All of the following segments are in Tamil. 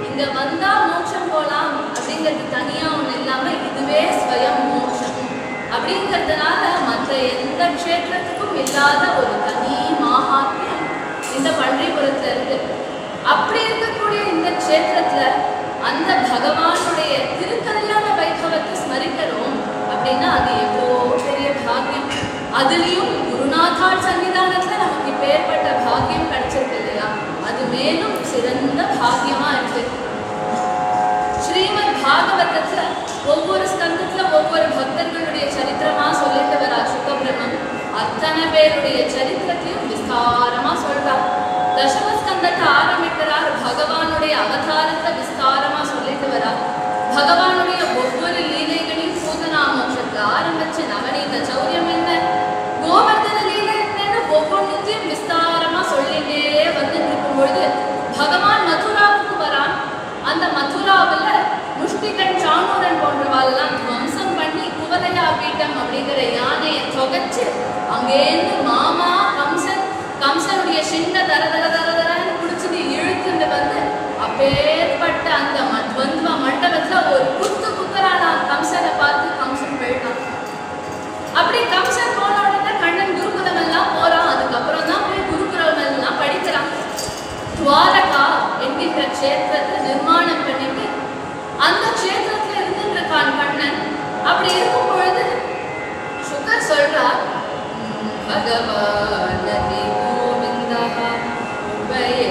இங்க வந்தா மோட்சம் போலாம் அப்படிங்கிற அப்படிங்கிறதுனால மற்ற எந்த க்ஷேத்திரத்துக்கும் இல்லாத ஒரு தனி மகாத்மியம் இந்த பன்றிபுரத்துல இருக்கு. அப்படி இருக்கக்கூடிய இந்த க்ஷேத்திரத்துல அந்த பகவானுடைய திருக்கல்யாண வைபவத்தை ஸ்மரிக்கிறோம் அப்படின்னா அது எவ்வளோ பெரிய பாக்கியம். அதுலயும் குருநாதாள் சன்னிதானத்துல நமக்கு இப்பேற்பட்ட பாக்கியம் கிடைச்சிருக்கு இல்லையா, அது மேலும் சிறந்த பாக்கியமா இருக்கு. ஸ்ரீமத் பாகவதத்துல ஒவ்வொரு ஸ்கந்தத்துல ஒவ்வொரு பக்தர்களுடைய சரித்திரமா சொல்லிட்டு வரா சுகபிரம்மம். அத்தனை பேருடைய சரித்திரத்தையும் விஸ்தாரமா சொல்றார். தசமஸ்கந்தத்தை ஆரம்பிக்கிறார், பகவானுடைய அவதாரத்தை விஸ்தாரமா சொல்லிட்டு வரா. பகவானுடைய ஒவ்வொரு லீலைகளையும் பூதனாமோட்சத்துல ஆரம்பிச்சு நவநீத சௌரியம் என்ன, கோவர்தன லீலை என்னன்னு ஒவ்வொன்றையும் விஸ்தாரமா சொல்லிட்டே வந்துட்டு இருக்கும் பொழுது பகவான் மதுராவுக்கு வரான். அந்த மதுராவில் முஷ்டிகன் சாணூரன் போன்றவாளெல்லாம் துவம்சம் பண்ணி குவலையா பீட்டம் அப்படிங்கிற யானையை தொகைச்சு அங்கேருந்து மாமா கம்சனுடைய சின்ன தரன்னு குடிச்சுட்டு இழுத்துட்டு வந்து அப்பேற்பட்ட அந்த துவந்துவ மண்டபத்துல ஒரு குத்துறானா. கம்சனை பார்த்து கம்சன் போயிட்டான். அப்படி கம்சன் போன உடனே கண்ணன் குருகுலம் எல்லாம் போறான். அதுக்கப்புறம் தான் போய் குருகுலம் எல்லாம் படிக்கிறான். துவாரகா என்கின்ற க்ஷேத்திரத்தை நிர்மாணம் பண்ணிட்டு அந்த க்ஷேத்திரத்துல இருந்துட்டு இருக்கான் கண்ணன். அப்படி இருக்கும் பொழுது சுகர் சொல்றார், பகவான் கோவிந்தா உபயே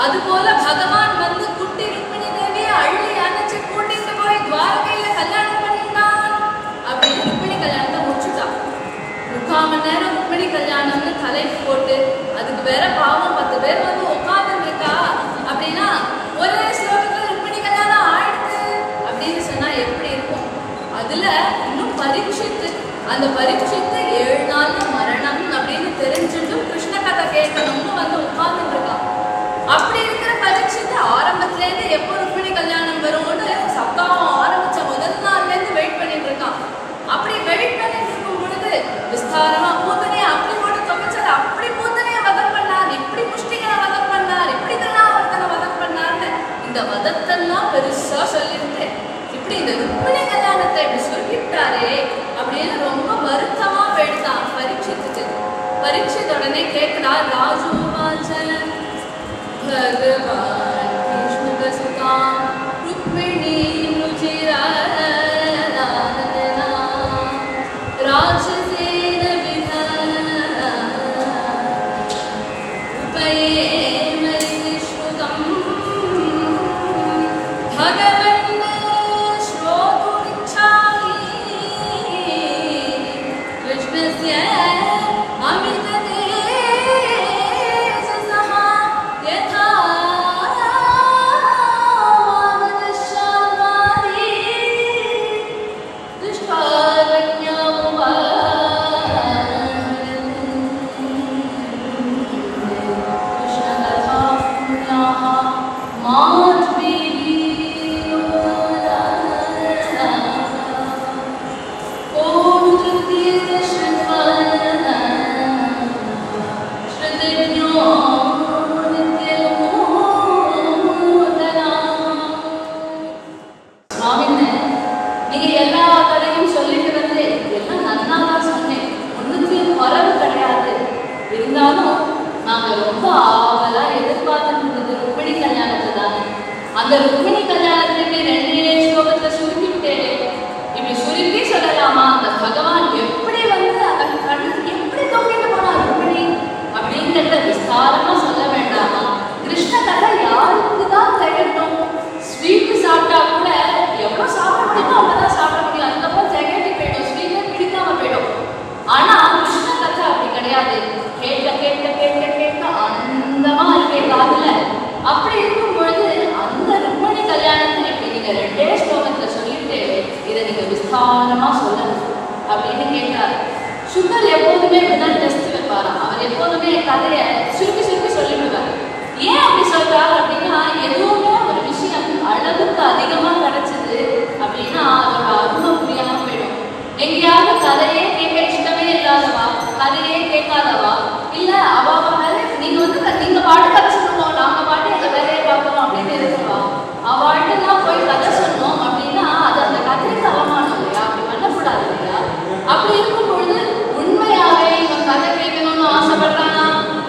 அதுபோல பகவான் வந்து குட்டி ருக்மிணி தேவியை அள்ளி அணைச்சு கூட்டிட்டு போய் துவாரகையில கல்யாணம் பண்ணிட்டான். அப்படி ருக்மிணி கல்யாணத்தை முடிச்சுட்டான். 3/4 மணி நேரம் ருக்மிணி கல்யாணம்னு தலைப்பு போட்டு அதுக்கு வேற பாவம் 10 பேர் வந்து உட்கார்ந்து இருக்கா அப்படின்னா ஒரே ஸ்லோகத்துல ருக்மிணி கல்யாணம் ஆயிடுது அப்படின்னு சொன்னா எப்படி இருக்கும்? அதுல இன்னும் பரீட்சித்து அந்த பரீட்சித்து 7 நாள்ல மரணம் அப்படின்னு தெரிஞ்சுட்டும் கிருஷ்ண கதை கேட்கணும்னு வந்து உட்கார்ந்துட்டு இருக்கான். அப்படி இருக்கிற பரீட்சித்து ஆரம்பத்துல இருந்து எப்போ ருக்மிணி கல்யாணம் வரும்னு சப்தாகம் ஆரம்பிச்ச முதல் நாள்ல இருந்து வெயிட் பண்ணிட்டு இருக்கான். அப்படி வெயிட் பண்ணிட்டு இருக்கும் பொழுது விஸ்தாரமா பூத்தனையை அப்படி போட்டு தொகைச்சது, அப்படி பூத்தனையை வதம் பண்ணார், இப்படி முஷ்டிகனை வதம் பண்ணார், இப்படி திருநாவர்த்தனை வதம் பண்ணார்னு இந்த வதத்தெல்லாம் பெருசா சொல்லிட்டு இப்படி இந்த ருக்மிணி கல்யாணத்தை இப்படி சொல்லிவிட்டாரே அப்படின்னு ரொம்ப வருத்தமா போயிடுதான் பரீட்சித்துக்கு. பரீட்சித் உடனே கேட்கிறார், ராஜு வாச்சன भगवान कृष्ण सुतां रुक्मिणी சுகர் எப்போதுமே இப்படிதான் டெஸ்ட் வைப்பாராம். அவர் எப்போதுமே கதையை சுருக்கி சுருக்கி சொல்லிவிடுவார். ஏன் அப்படி சொல்றாரு அப்படின்னா, எதுவுமே ஒரு விஷயம் அளவுக்கு அதிகமா கிடைச்சது அப்படின்னா அதோட அருமை புரியாம போயிடும். எங்கேயாவது கதையே கேட்க இஷ்டமே இல்லாதவா, கதையே கேட்காதவா, இல்ல அவ மேல நீங்க நீங்க பாட்டு கதை சொல்லணும், நாங்க பாட்டு எங்க வேலையை பார்க்கணும் அப்படின்னு இருக்கிறவா, அவள்கிட்டலாம் போய் கதை சொன்னோம் அப்படின்னா அது அந்த கதைக்கு அவமானம் இல்லையா? அப்படி பண்ணக்கூடாது இல்லையா? அப்படி இருக்கும் பொழுது உண்மையாவே இவன் கதை கேட்கணும்னு ஆசைப்படுறானா,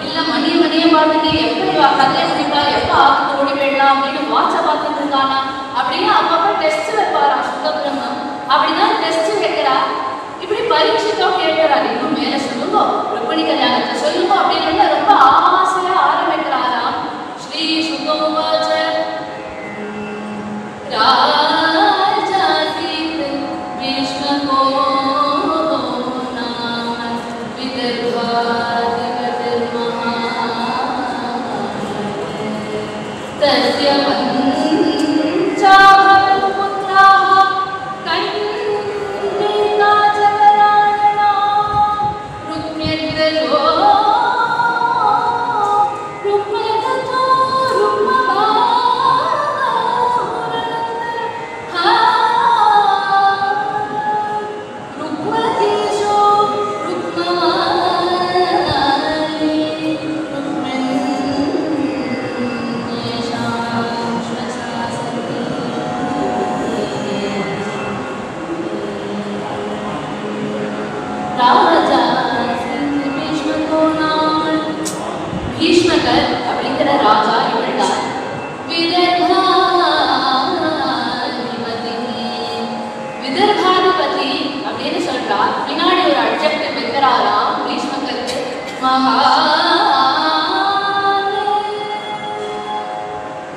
இல்ல மணியை பார்த்துட்டு எப்ப இவ கதையை முடிப்பா, எப்ப ஆக்கு ஓடி போயிடலாம் அப்படின்னு வாட்ச பார்த்துட்டு இருக்கானா அப்படின்னு அப்பப்ப டெஸ்ட் வைப்பாராம் சுகபிரம்மம். அப்படிதான் டெஸ்ட் வைக்கிறா. இப்படி பரீட்சித்தோ கேட்கிறாரு, இன்னும் மேல சொல்லுங்க, ருக்மிணி கல்யாணத்தை சொல்லுங்க அப்படின்னு ரொம்ப ஆசையா ஆரம்பிக்கிறாராம். ஸ்ரீ சுகோவாச்ச ராஜாசீத் பீஷ்மகோ நாம விதர்பாதிபதிர்மஹா தஸ்ய பஞ்சாபரம் புத்ராः கன்னிகாஜகராணனா ருக்மியத்ரஜோ ருக்மயதோ ருக்மபாரஹா ருக்மதேஷோ ருக்மவாரி ருக்மன்யேஷாம் ஸ்வசாசதி. ராஜா பீஷ்மகோ நாம பீஷ்மகர் அப்படிங்கிற ராஜா இவள்தான். விதர்பாதிபதி அப்படின்னு சொல்றா. பின்னாடி ஒரு அட்ஜெக்டிவ் வைக்கிறாராம் பீஷ்மகருக்கு,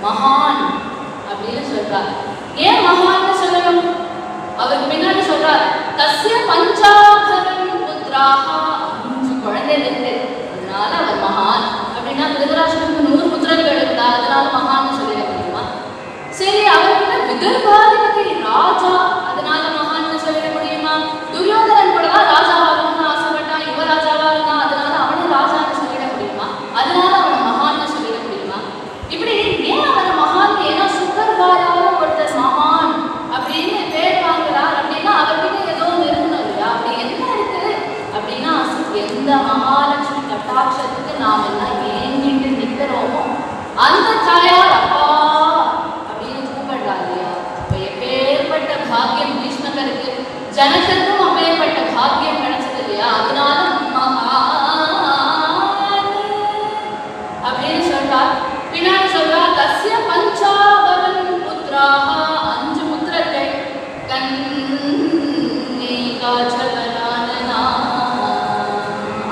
மகான் அப்படின்னு சொல்றார். ஏன் மகான்னு சொல்லணும்? அவருக்கு பின்னாடி சொல்றார், தஸ்ய பஞ்சாபரம் புத்ராஹ, 5 குழந்தைகள் இருக்கு, அதனால அவர் மகான். அப்படின்னா திருதராஷ்டிரனுக்கு 100 புத்திரர்கள் இருந்தா அதனால மகான்னு சொல்லிட முடியுமா? சரி, அவர்கிட்ட விதர்பாதிபதி ராஜா, அதனால மகான்னு சொல்லிட முடியுமா? துரியோதனன் கூட தான் ராஜாவாகணும்னு ஆசைப்பட்டான், இவ ராஜாவா இருந்தா அதனால அவனை ராஜான்னு சொல்லிட முடியுமா? அதனால அவனை மகான்னு சொல்லிட முடியுமா? இப்படி ஏன் அவனை மகான்? ஏன்னா சுகர்வாரால ஒருத்தர் மகான் அப்படின்னு பேர் வாங்குறார் அப்படின்னா அவர்கிட்ட ஏதோ இருக்கணும் இல்லையா? அப்படி என்ன இருக்கு அப்படின்னா, எந்த மகாலட்சுமி கட்டாட்சத்துக்கு நாம் எல்லாம் ஏங்கிட்டு நிற்கிறோமோ அந்த தாயார் அப்பா அப்படின்னு கூப்பிடுறா இல்லையா? இப்ப எப்பேற்பட்ட பாக்கியம் பீஷ்மகருக்கு, ஜனகருக்கும் அப்பேற்பட்ட பாக்கியம் கிடைச்சது இல்லையா? அதனால மகான் அப்படின்னு சொல்றார். பின்னாடி சொல்றார், தஸ்ய பஞ்சாபரம் புத்ராஹ, 5 புத்திரர்கள், கன்னிகாஜகராணனா,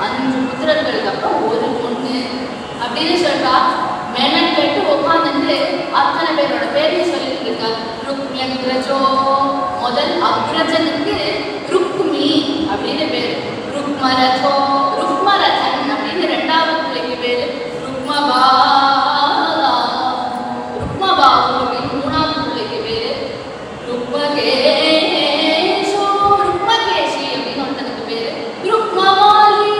5 புத்திரர்களுக்கு அப்புறம் ஒரு பொண்ணு அப்படின்னு சொல்றா. மெனக்கெட்டு உட்காந்துட்டு அத்தனை பேரோட பேரையும் சொல்லிட்டு இருக்கார். ருக்மியக்ரஜோ, முதல் அக்ரஜனுக்கு ருக்மி அப்படின்னு பேரு. ருக்மரதோ, ருக்மரதன் அப்படின்னு 2வது பிள்ளைக்கு பேரு. ருக்மபாகு அப்படின்னு 3வது பிள்ளைக்கு பேரு. ருக்மகேஷோ, ருக்மகேஷி அப்படின்னு ஒருத்தனுக்கு பேரு. ருக்மமாலி,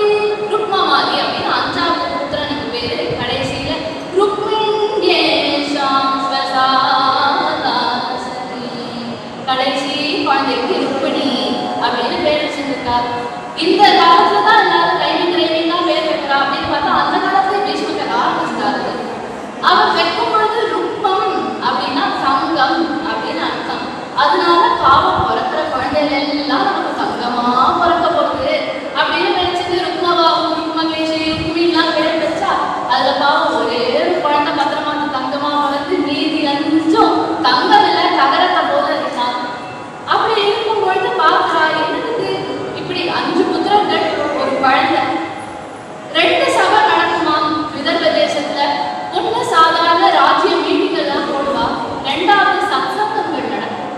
ருக்மமாலி அப்படின்னு 5வது புத்திரனுக்கு பேரு. கடைசியில ருக்மியேஷாம் ஸ்வசாசதி, கடைசி குழந்தைக்கு ருக்மிணி அப்படின்னு பேர் வச்சிருக்கார். இந்த காலத்துல தான் எல்லாரும் டைமிங் பேர் வைக்கிறா அப்படின்னு பார்த்தா அந்த காலத்துல பீஷ்மகர் ஆரம்பிச்சிட்டாரு. அவர் வைக்கும் பொழுது ருக்மம் அப்படின்னா தங்கம் அப்படின்னு அர்த்தம். அதனால பாவம் பிறக்கிற குழந்தைகள் எல்லாம் நமக்கு தங்கமா பிறக்க போகுது அப்படின்னு நினைச்சது. ருக்மபாகு, ருக்மகேஷி, ருக்மிலாம் பேர் வச்சா அதுல பாவம் ஒரே ஒரு குழந்தை பத்திரமா தங்கமா வளர்ந்து மீதி 5 தங்கம் இல்ல தகரத்தை போல இருக்கான். அப்படி இருக்கும் பொழுது பாக்குறா, என்னது இப்படி 5 புத்திரர்கள் ஒரு குழந்தை. 2 சபை நடக்குமா விதர்ப தேசத்துல. ஒண்ணு சாதாரண ராஜ்ய மீட்டிங் எல்லாம் போடுவா, 2வது சத்சங்கங்கள் நடக்கும்.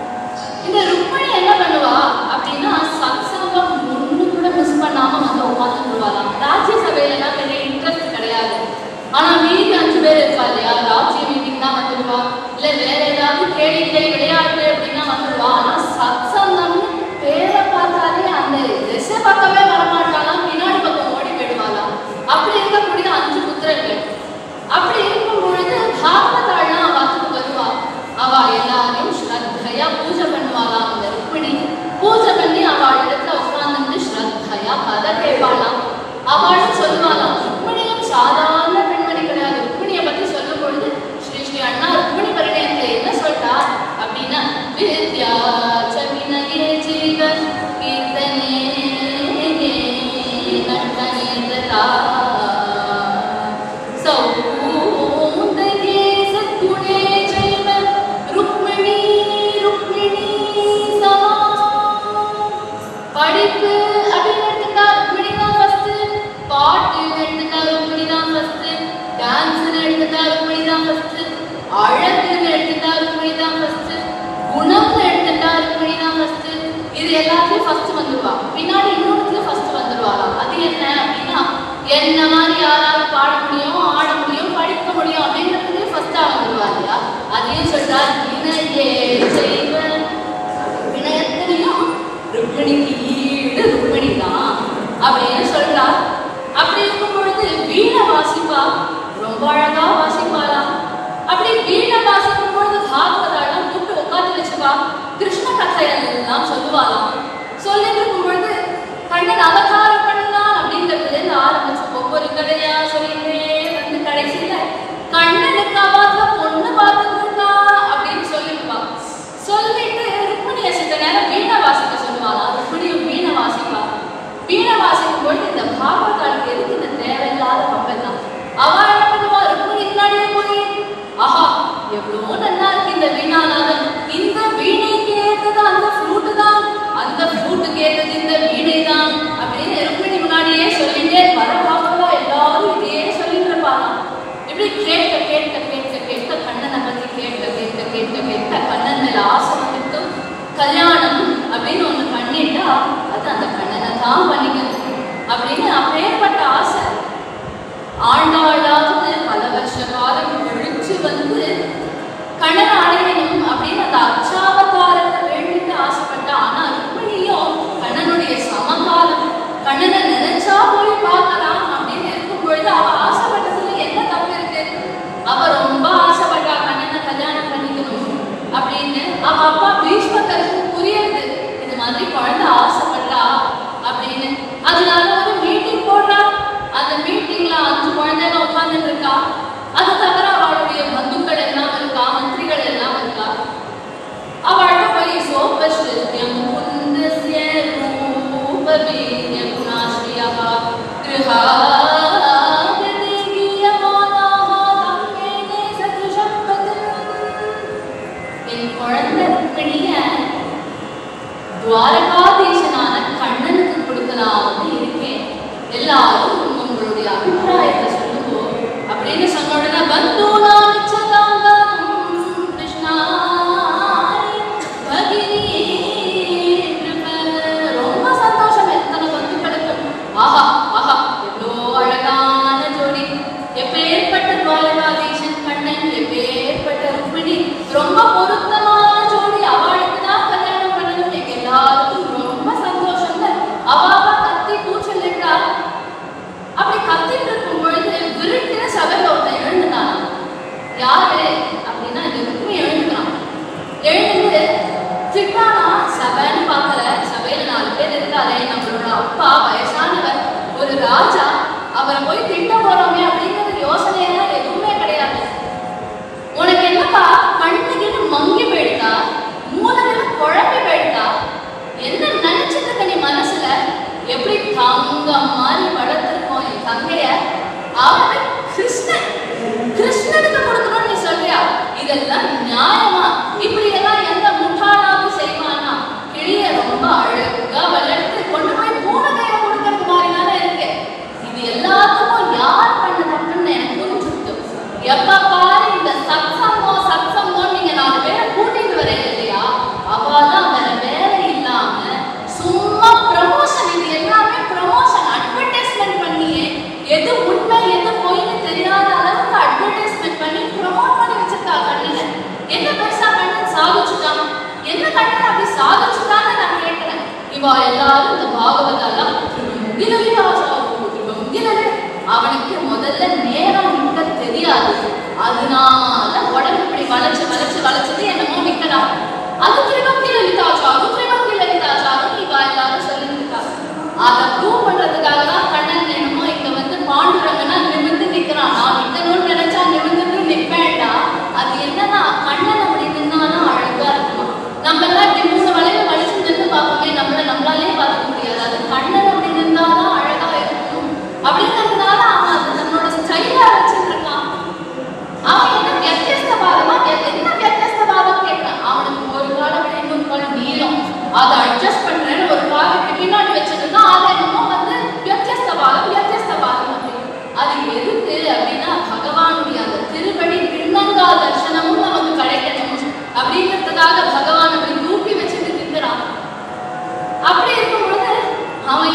இந்த ருக்மிணி என்ன பண்ணுவா அப்படின்னா, சத்சங்கம் ஒண்ணு கூட மிஸ் பண்ணாம வந்து உட்காந்துருவாளாம். ராஜ்ய சபையிலலாம் பெரிய இன்ட்ரெஸ்ட் கிடையாது. ஆனா மீதி 5 பேர் இருக்கா இல்லையா, ராஜ்ய மீட்டிங் தான் வந்துடுவா, இல்ல வேற ஏதாவது கேளிக்கை விளையாட்டு அப்படின்னா வந்துடுவா. ஆனா சத்சங்கம் பேரை பார்த்தாலே அந்த திசை பக்கமே வரமாட்டா. படிப்பு அப்படின்னு எடுத்துட்டா ருக்மிணி தான் ஃபர்ஸ்ட், பாட்டுன்னு எடுத்துட்டா ருக்மிணி தான் ஃபர்ஸ்ட், டான்ஸ்ன்னு எடுத்துட்டா ருக்மிணி தான் ஃபர்ஸ்ட், அழகுன்னு எடுத்துட்டா ருக்மிணி தான் ஃபர்ஸ்ட், குணம்னு எடுத்துட்டா ருக்மிணி தான் ஃபர்ஸ்ட். இது எல்லாத்தையும் ஃபர்ஸ்ட் வந்துருவா. பின்னாடி இன்னொருத்துல ஃபர்ஸ்ட் வந்துருவாளாம். அது என்ன அப்படின்னா என்ன மாதிரி யாராவது பாட முடியும், ஆட முடியும், படிக்க முடியும் அப்படிங்கிறதுலேயே ஃபர்ஸ்டா வந்துருவா இல்லையா? அதையும் சொல்றா வினயே செய்வ, வினயத்திலையும் ருக்மிணிக்கு ஈடு ருக்மிணி தான் அப்படின்னு சொல்றா. அப்படி இருக்கும் பொழுது வீணை வாசிப்பா, ரொம்ப அழகா வாசிப்பாளா. அப்படி வீணை வாசிக்கும் பொழுது பாகவதாலாம் கூப்பிட்டு உட்காந்து வச்சுப்பா, கிருஷ்ண கதையெல்லாம் சொல்லுவாளாம். சொல்லிட்டு இருக்கும் பொழுது கண்ணன் அவதாரம் பண்ணலாம் அப்படிங்கிறதுல இருந்து ஆரம்பிச்சு ஒவ்வொரு கதையா சொல்லிட்டே வந்து கடைசியில கண்ணனுக்கு அவாத பொண்ணு பார்த்துருக்கா அப்படின்னு சொல்லிருப்பா. சொல்லிட்டு ருக்மிணியை சித்த நேரம் வீணை வாசிக்க சொல்லுவாளா. ருக்மிணியும் வீணை வாசிப்பா. வீணை வாசிக்கும் பொழுது இந்த பாகவதாளுக்கு எதுக்கு இந்த தேவையில்லாத பம்பெல்லாம் அவ என்ன பண்ணுவா, ருக்மிணி முன்னாடியே போய் ஆஹா எவ்வளோ நல்லா இருக்கு இந்த வீணாநாதம், இந்த வீணைக்கு ஏற்றது அந்த ஃப்ளூட்டு தான், அந்த ஃப்ளூட்டுக்கு ஏற்றது இந்த வீணை தான் அப்படின்னு ருக்மிணி முன்னாடியே சொல்லிட்டே வர பாகவதா எல்லாரும் இதையே சொல்லிட்டு இருப்பாங்க. இப்படி கேட்க கேட்க கேட்க கேட்க கண்ணனை பத்தி கேட்க கேட்க கேட்க கேட்க கண்ணன் மேல ஆசை வந்துட்டு கல்யாணம் அப்படின்னு ஒண்ணு பண்ணிட்டா அது அந்த கண்ணனை தான் பண்ணிக்கணும் அப்படின்னு அப்பேற்பட்ட ஆசை. ஆண்டாளாவது பல வருஷ காலம் கழிச்சு வந்து கண்ணனை அடையணும் அப்படின்னு அந்த அச்சாவதாரத்தை வேண்டிட்டு ஆசைப்பட்டா. ஆனா ருக்மிணியும் கண்ணனுடைய சமகாலம், கண்ணனை நினைச்சா போய் பார்க்கலாம் அப்படின்னு இருக்கும் பொழுது அவ ஆசைப்பட்டதுல என்ன தப்பு இருக்கு? அவ ரொம்ப ஆசைப்பட்டா கண்ணனை கல்யாணம் பண்ணிக்கணும் அப்படின்னு. அவ அப்பா பீஷ்மருக்கு புரியுது இது மாதிரி குழந்தை ஆசைப்பட்டா அப்படின்னு. அதனால ஒரு மீட்டிங் போடுறா. அந்த மீட்டிங்ல 5 குழந்தைங்க உட்கார்ந்துட்டு இருக்கா. அது தவிர அவளுடைய பந்துக்கள் எல்லாம் இருக்கா, மந்திரிகள் எல்லாம் இருக்கா. அவள்கிட்ட போய் சோபஸ்ருத்யம் குந்தஸ்ய ரூபவீர்ய குணாஸ்ரீயா என் குழந்தை ருக்மிணிய துவாரகாதீசனான கண்ணனுக்கு கொடுக்கலாம்னு இருக்கேன், எல்லாரும் உங்களுடைய அபிப்பிராயத்தை சொல்லுங்க அப்படின்னு சொன்ன உடனே பந்துனா கிருஷ்ணா பகினி ரொம்ப சந்தோஷம். எத்தனை பந்துக்களுக்கு ஆஹா ஆஹா எவ்வளோ அழகான ஜோடி, எப்பேற்பட்ட துவாரகாதீசன் கண்ணன், எப்பேற்பட்ட ருக்மிணி, ரொம்ப பொருத்தமான ஜோடி, அவளுக்கு தான் கல்யாணம் பண்ணணும், எங்க எல்லாருக்கும் ரொம்ப சந்தோஷம். அவாவா கத்தி கூச்சலிட்டா. அப்படி கத்திட்டு இருக்கும் பொழுது விருட்டு சபையில ஒருத்தன் எழுந்துட்டான். யாரு அப்படின்னா ருக்மிணி எழுந்துட்டான். எழுந்து திட்டானா. சபைன்னு பார்க்கல, சபையில 4 பேர் இருக்காரு, நம்மளோட அப்பா வயசானவர், ஒரு ராஜா, அவரை போய் திட்ட போறோமே அப்படிங்கிற யோசனையெல்லாம் எதுவுமே கிடையாது. உனக்கு என்னப்பா கண்ணுக்கிட்டு மங்கி போயிட்டா, மூளையில குழம்பி போயிட்டா, என்ன நினைச்சிட்டு இருக்க நீ மனசுல? எப்படி தங்கம் மாதிரி வளர்த்திருக்கோம் என் தங்கைய, அவனை கிருஷ்ணனுக்கு கொடுக்கணும்னு நீ சொல்றியா? இதெல்லாம் நியாயமா? இப்படி எல்லாம் எந்த முட்டாளாவது செய்வானா? கிளிய ரொம்ப அழகா வளர்த்து கொண்டு போய் பூனைக்கைய கொடுக்கறது மாதிரி தானே இருக்கு. இது எல்லாத்துக்கும் யார் பண்ண தப்புன்னு எனக்கு புரிஞ்சுட்டு, எப்ப பாரு இந்த சத்சங்கம் நீங்க 4 பேரை கூட்டிட்டு வர இல்லையா, அவாதான் வேற வேலை இல்லாம சும்மா ப்ரமோஷன், இது எல்லாமே ப்ரமோஷன், அட்வர்டைஸ்மெண்ட் பண்ணியே எது உண்மை எது பொய்ன்னு தெரியாத அளவுக்கு அட்வர்டைஸ்மெண்ட் பண்ணி ப்ரமோட் பண்ணி வச்சிருக்கா கண்ணனை. என்ன பெருசா கண்ணன் சாதிச்சுட்டான்? என்ன கண்ணன் அப்படி சாதிச்சுட்டான்னு நான் கேட்கிறேன். இவா எல்லாரும் இந்த பாகவதாலாம் அவனுக்கு முதல்ல நேரம் நிற்க தெரியாது. அதனால உடம்பு இப்படி வளைச்சது என்னமோ நிற்கலாம். அது திரிபக்தி லலிதாச்சாரம் இவா எல்லாரும் சொல்லிட்டு இருக்காங்க. அதை ப்ரூவ் பண்றதுக்காக தான் கண்ணன் என்னமோ இங்க வந்து பாண்டுரங்கன்னா நிமிர்ந்து நிற்கிறான். நான் நிற்கணும்னு நினைச்சா நிமிர்ந்துட்டு நிற்பேன்டா. அது என்னன்னா கண்ணன் அப்படி நின்னாலும் அழகா இருக்குமா. நம்ம எல்லாம் இப்படி 3 வளைவு வலிச்சு நின்று பார்ப்போமே, நம்மளாலே பார்க்க முடியாது. அது கண்ணன் அப்படி நின்றாதான் அழகா இருக்கும் அப்படிங்கிறதுனால அவன் அது தன்னோட ஸ்டைலா வச்சுட்டு இருக்கான். அவன் என்ன வித்தியாசவாதமா என்ன வித்தியாசவாதம் கேட்கிறான். அவனுக்கு ஒரு கால விட இன்னொரு கால நீளம், அதை அட்ஜஸ்ட் பண்றேன்னு ஒரு கால பின்னாடி வச்சு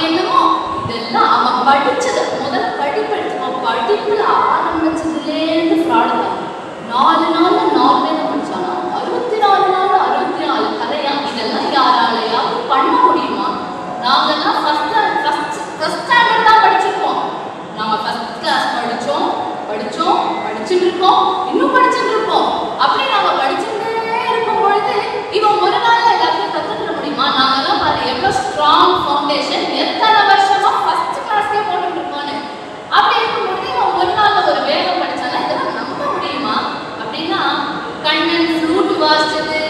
என்னமோ இதெல்லாம் அவன் படிச்சது முதல்ல படிப்புல ஆரம்பிச்சதுலேருந்து ஃப்ராடு தான். 4 நாள்ல 4 பேரை படிச்சானா 64 நாள் 64 கதையா? இதெல்லாம் யாராலையாவது பண்ண முடியுமா? நாங்கெல்லாம் ஃபர்ஸ்ட் ஸ்டாண்டர்ட் தான் படிச்சிருப்போம். நாங்க ஃபர்ஸ்ட் கிளாஸ் படிச்சுட்டு இருக்கோம், இன்னும் படிச்சுட்டு இருப்போம். அப்படி நாங்க படிச்சுட்டே இருக்கும் பொழுது இவன் ஒரு நாள்ல எல்லாத்தையும் கத்துக்கிற முடியுமா? நாங்கெல்லாம் பாரு எவ்வளவு ஸ்ட்ராங் ஃபவுண்டேஷன், எத்தனை வருஷமா ஃபர்ஸ்ட் கிளாஸ்லயே போட்டுட்டு இருக்கோன்னு. அப்படி இருக்கும்பொழுது இவன் ஒரு நாள்ல ஒரு வேகம் படிச்சானா இதெல்லாம் நம்ப முடியுமா? அப்படின்னா கண்ணன் ஃப்ளூட் வாசிச்சது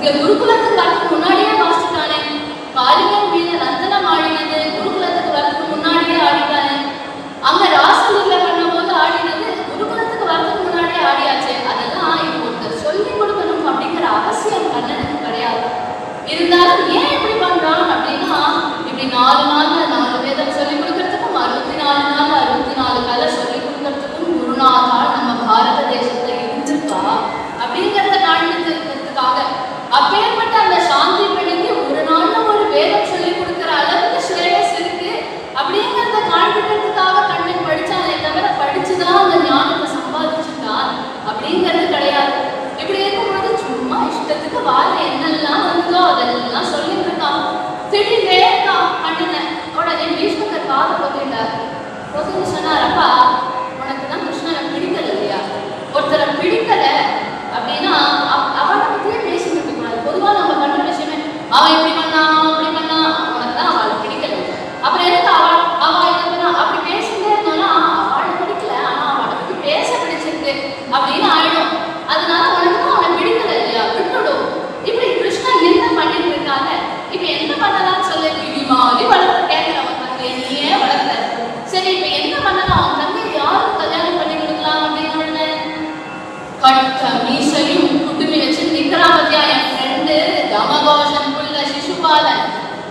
குருகுலத்துக்கு வரதுக்கு முன்னாடியே வாசிச்சுட்டானே. காளிங்கன் மீது நந்தனம் ஆடினது குருகுலத்துக்கு வரதுக்கு முன்னாடியே ஆடிட்டானே. அங்க ராசலீலை பண்ணும்போது ஆடினது குருகுலத்துக்கு வரதுக்கு முன்னாடியே ஆடியாச்சு. அதெல்லாம் இப்போ ஒருத்தர் சொல்லி கொடுக்கணும் அப்படிங்கிற அவசியம் கண்ணனுக்கு கிடையாது. இருந்தாலும் ஏன் இப்படி பண்றான் அப்படின்னா, இப்படி 4 நாள்ல 4 வேதம் சொல்லி கொடுக்கறதுக்கும் 64 நாள் 64 கலை சொல்லி கொடுக்கறதுக்கும் குருநாதால் நம்ம பாரத தேசத்துல இருந்திருக்கா அப்படிங்கிறத காண்பிக்கிறதுக்காக அப்பேற்பட்ட அந்த சாந்தி பெண்ணுக்கு ஒரு நாள்ல ஒரு வேதம் சொல்லி கொடுக்குற அளவுக்கு ஸ்ரேயஸ் இருக்கு அப்படிங்கிறத காண்பிக்கிறதுக்காக கண்ணன் படிச்சாலே தவிர படிச்சுதான் அந்த ஞானத்தை சம்பாதிச்சுட்டான் அப்படிங்கிறது கிடையாது. இப்படி இருக்கும்போது சும்மா இஷ்டத்துக்கு வாழ என்னெல்லாம் வந்தோ அதெல்லாம் சொல்லிட்டு இருக்கான். திடீர்னே கண்ணனை உடனே பீஷ்மர் காதை போட்டுட்டார். போட்டு சொன்னாரப்பா, உனக்கு தான் கிருஷ்ணனை பிடிக்கல இல்லையா? ஒருத்தரை பிடிக்கல அப்படின்னா அவனை பத்தியே பேசிட்டு இருக்க கூடாது. பொதுவா நம்ம பண்ற விஷயமே அவன் இப்படி பண்ணா அப்படி பண்ணா, உனக்கு தான் அவளை பிடிக்கல. அப்புறம் எதுக்கு அவ இதை பண்ணா அப்படி பேசிட்டே இருந்தோம்னா அவளை பிடிக்கல, ஆனா அவளை பத்தி பேச பிடிச்சிருக்கு அப்படின்னு ஆயிடும். அதனால உனக்கு தான் அவனை பிடிக்கல இல்லையா, விட்டுடும். இப்படி கிருஷ்ணா என்ன பண்ணிட்டு இருக்காங்க, இப்ப என்ன பண்ணலாம்னு சொல்லி மாதிரி வளர்த்து கேட்கிறவன் தங்கை நீயே வளர்த்த. சரி இப்ப என்ன பண்ணலாம், அவன் தங்கை யாருக்கு கல்யாணம் பண்ணி கொடுக்கலாம் அப்படின்னு கட்ட மீசையும் குடுமி வச்சு நிக்கிறான் பத்தியா என் ஃப்ரெண்டு தமகோஷன் புள்ள சிசுபாலன்.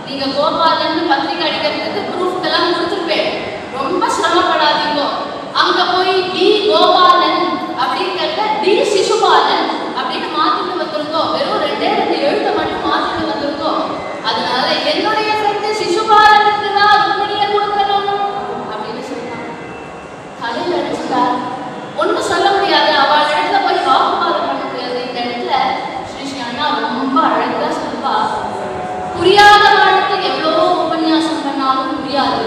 நீங்க கோபாலன் பத்திரிகை அடிக்கிறதுக்கு ப்ரூஃப் எல்லாம் கொடுத்துருப்பேன், ரொம்ப சிரமப்படாதீங்க. அங்க போய் டி கோபாலன் அப்படிங்கிறத டி சிசுபாலன் அப்படின்னு மாத்திட்டு வந்திருந்தோம். வெறும் 2 எழுத்தை மட்டும் மாத்திட்டு வந்திருந்தோம். அதனால என்னுடைய ஃப்ரெண்டு சிசுபாலனுக்கு தான் ருக்மிணியை கொடுக்கணும் அப்படின்னு சொல்லிட்டான். தலையில அடிச்சுட்டார். ஒன்னும் சொல்ல முடியாது, அவள் இடத்துல போய் வாக்குவாதம் பண்ண முடியாது. இந்த இடத்துல ஸ்ரீ அண்ணா ரொம்ப அழகா சொல்வா, புரியாத வாழ்க்கை எவ்வளோ உபன்யாசம் பண்ணாலும் புரியாது,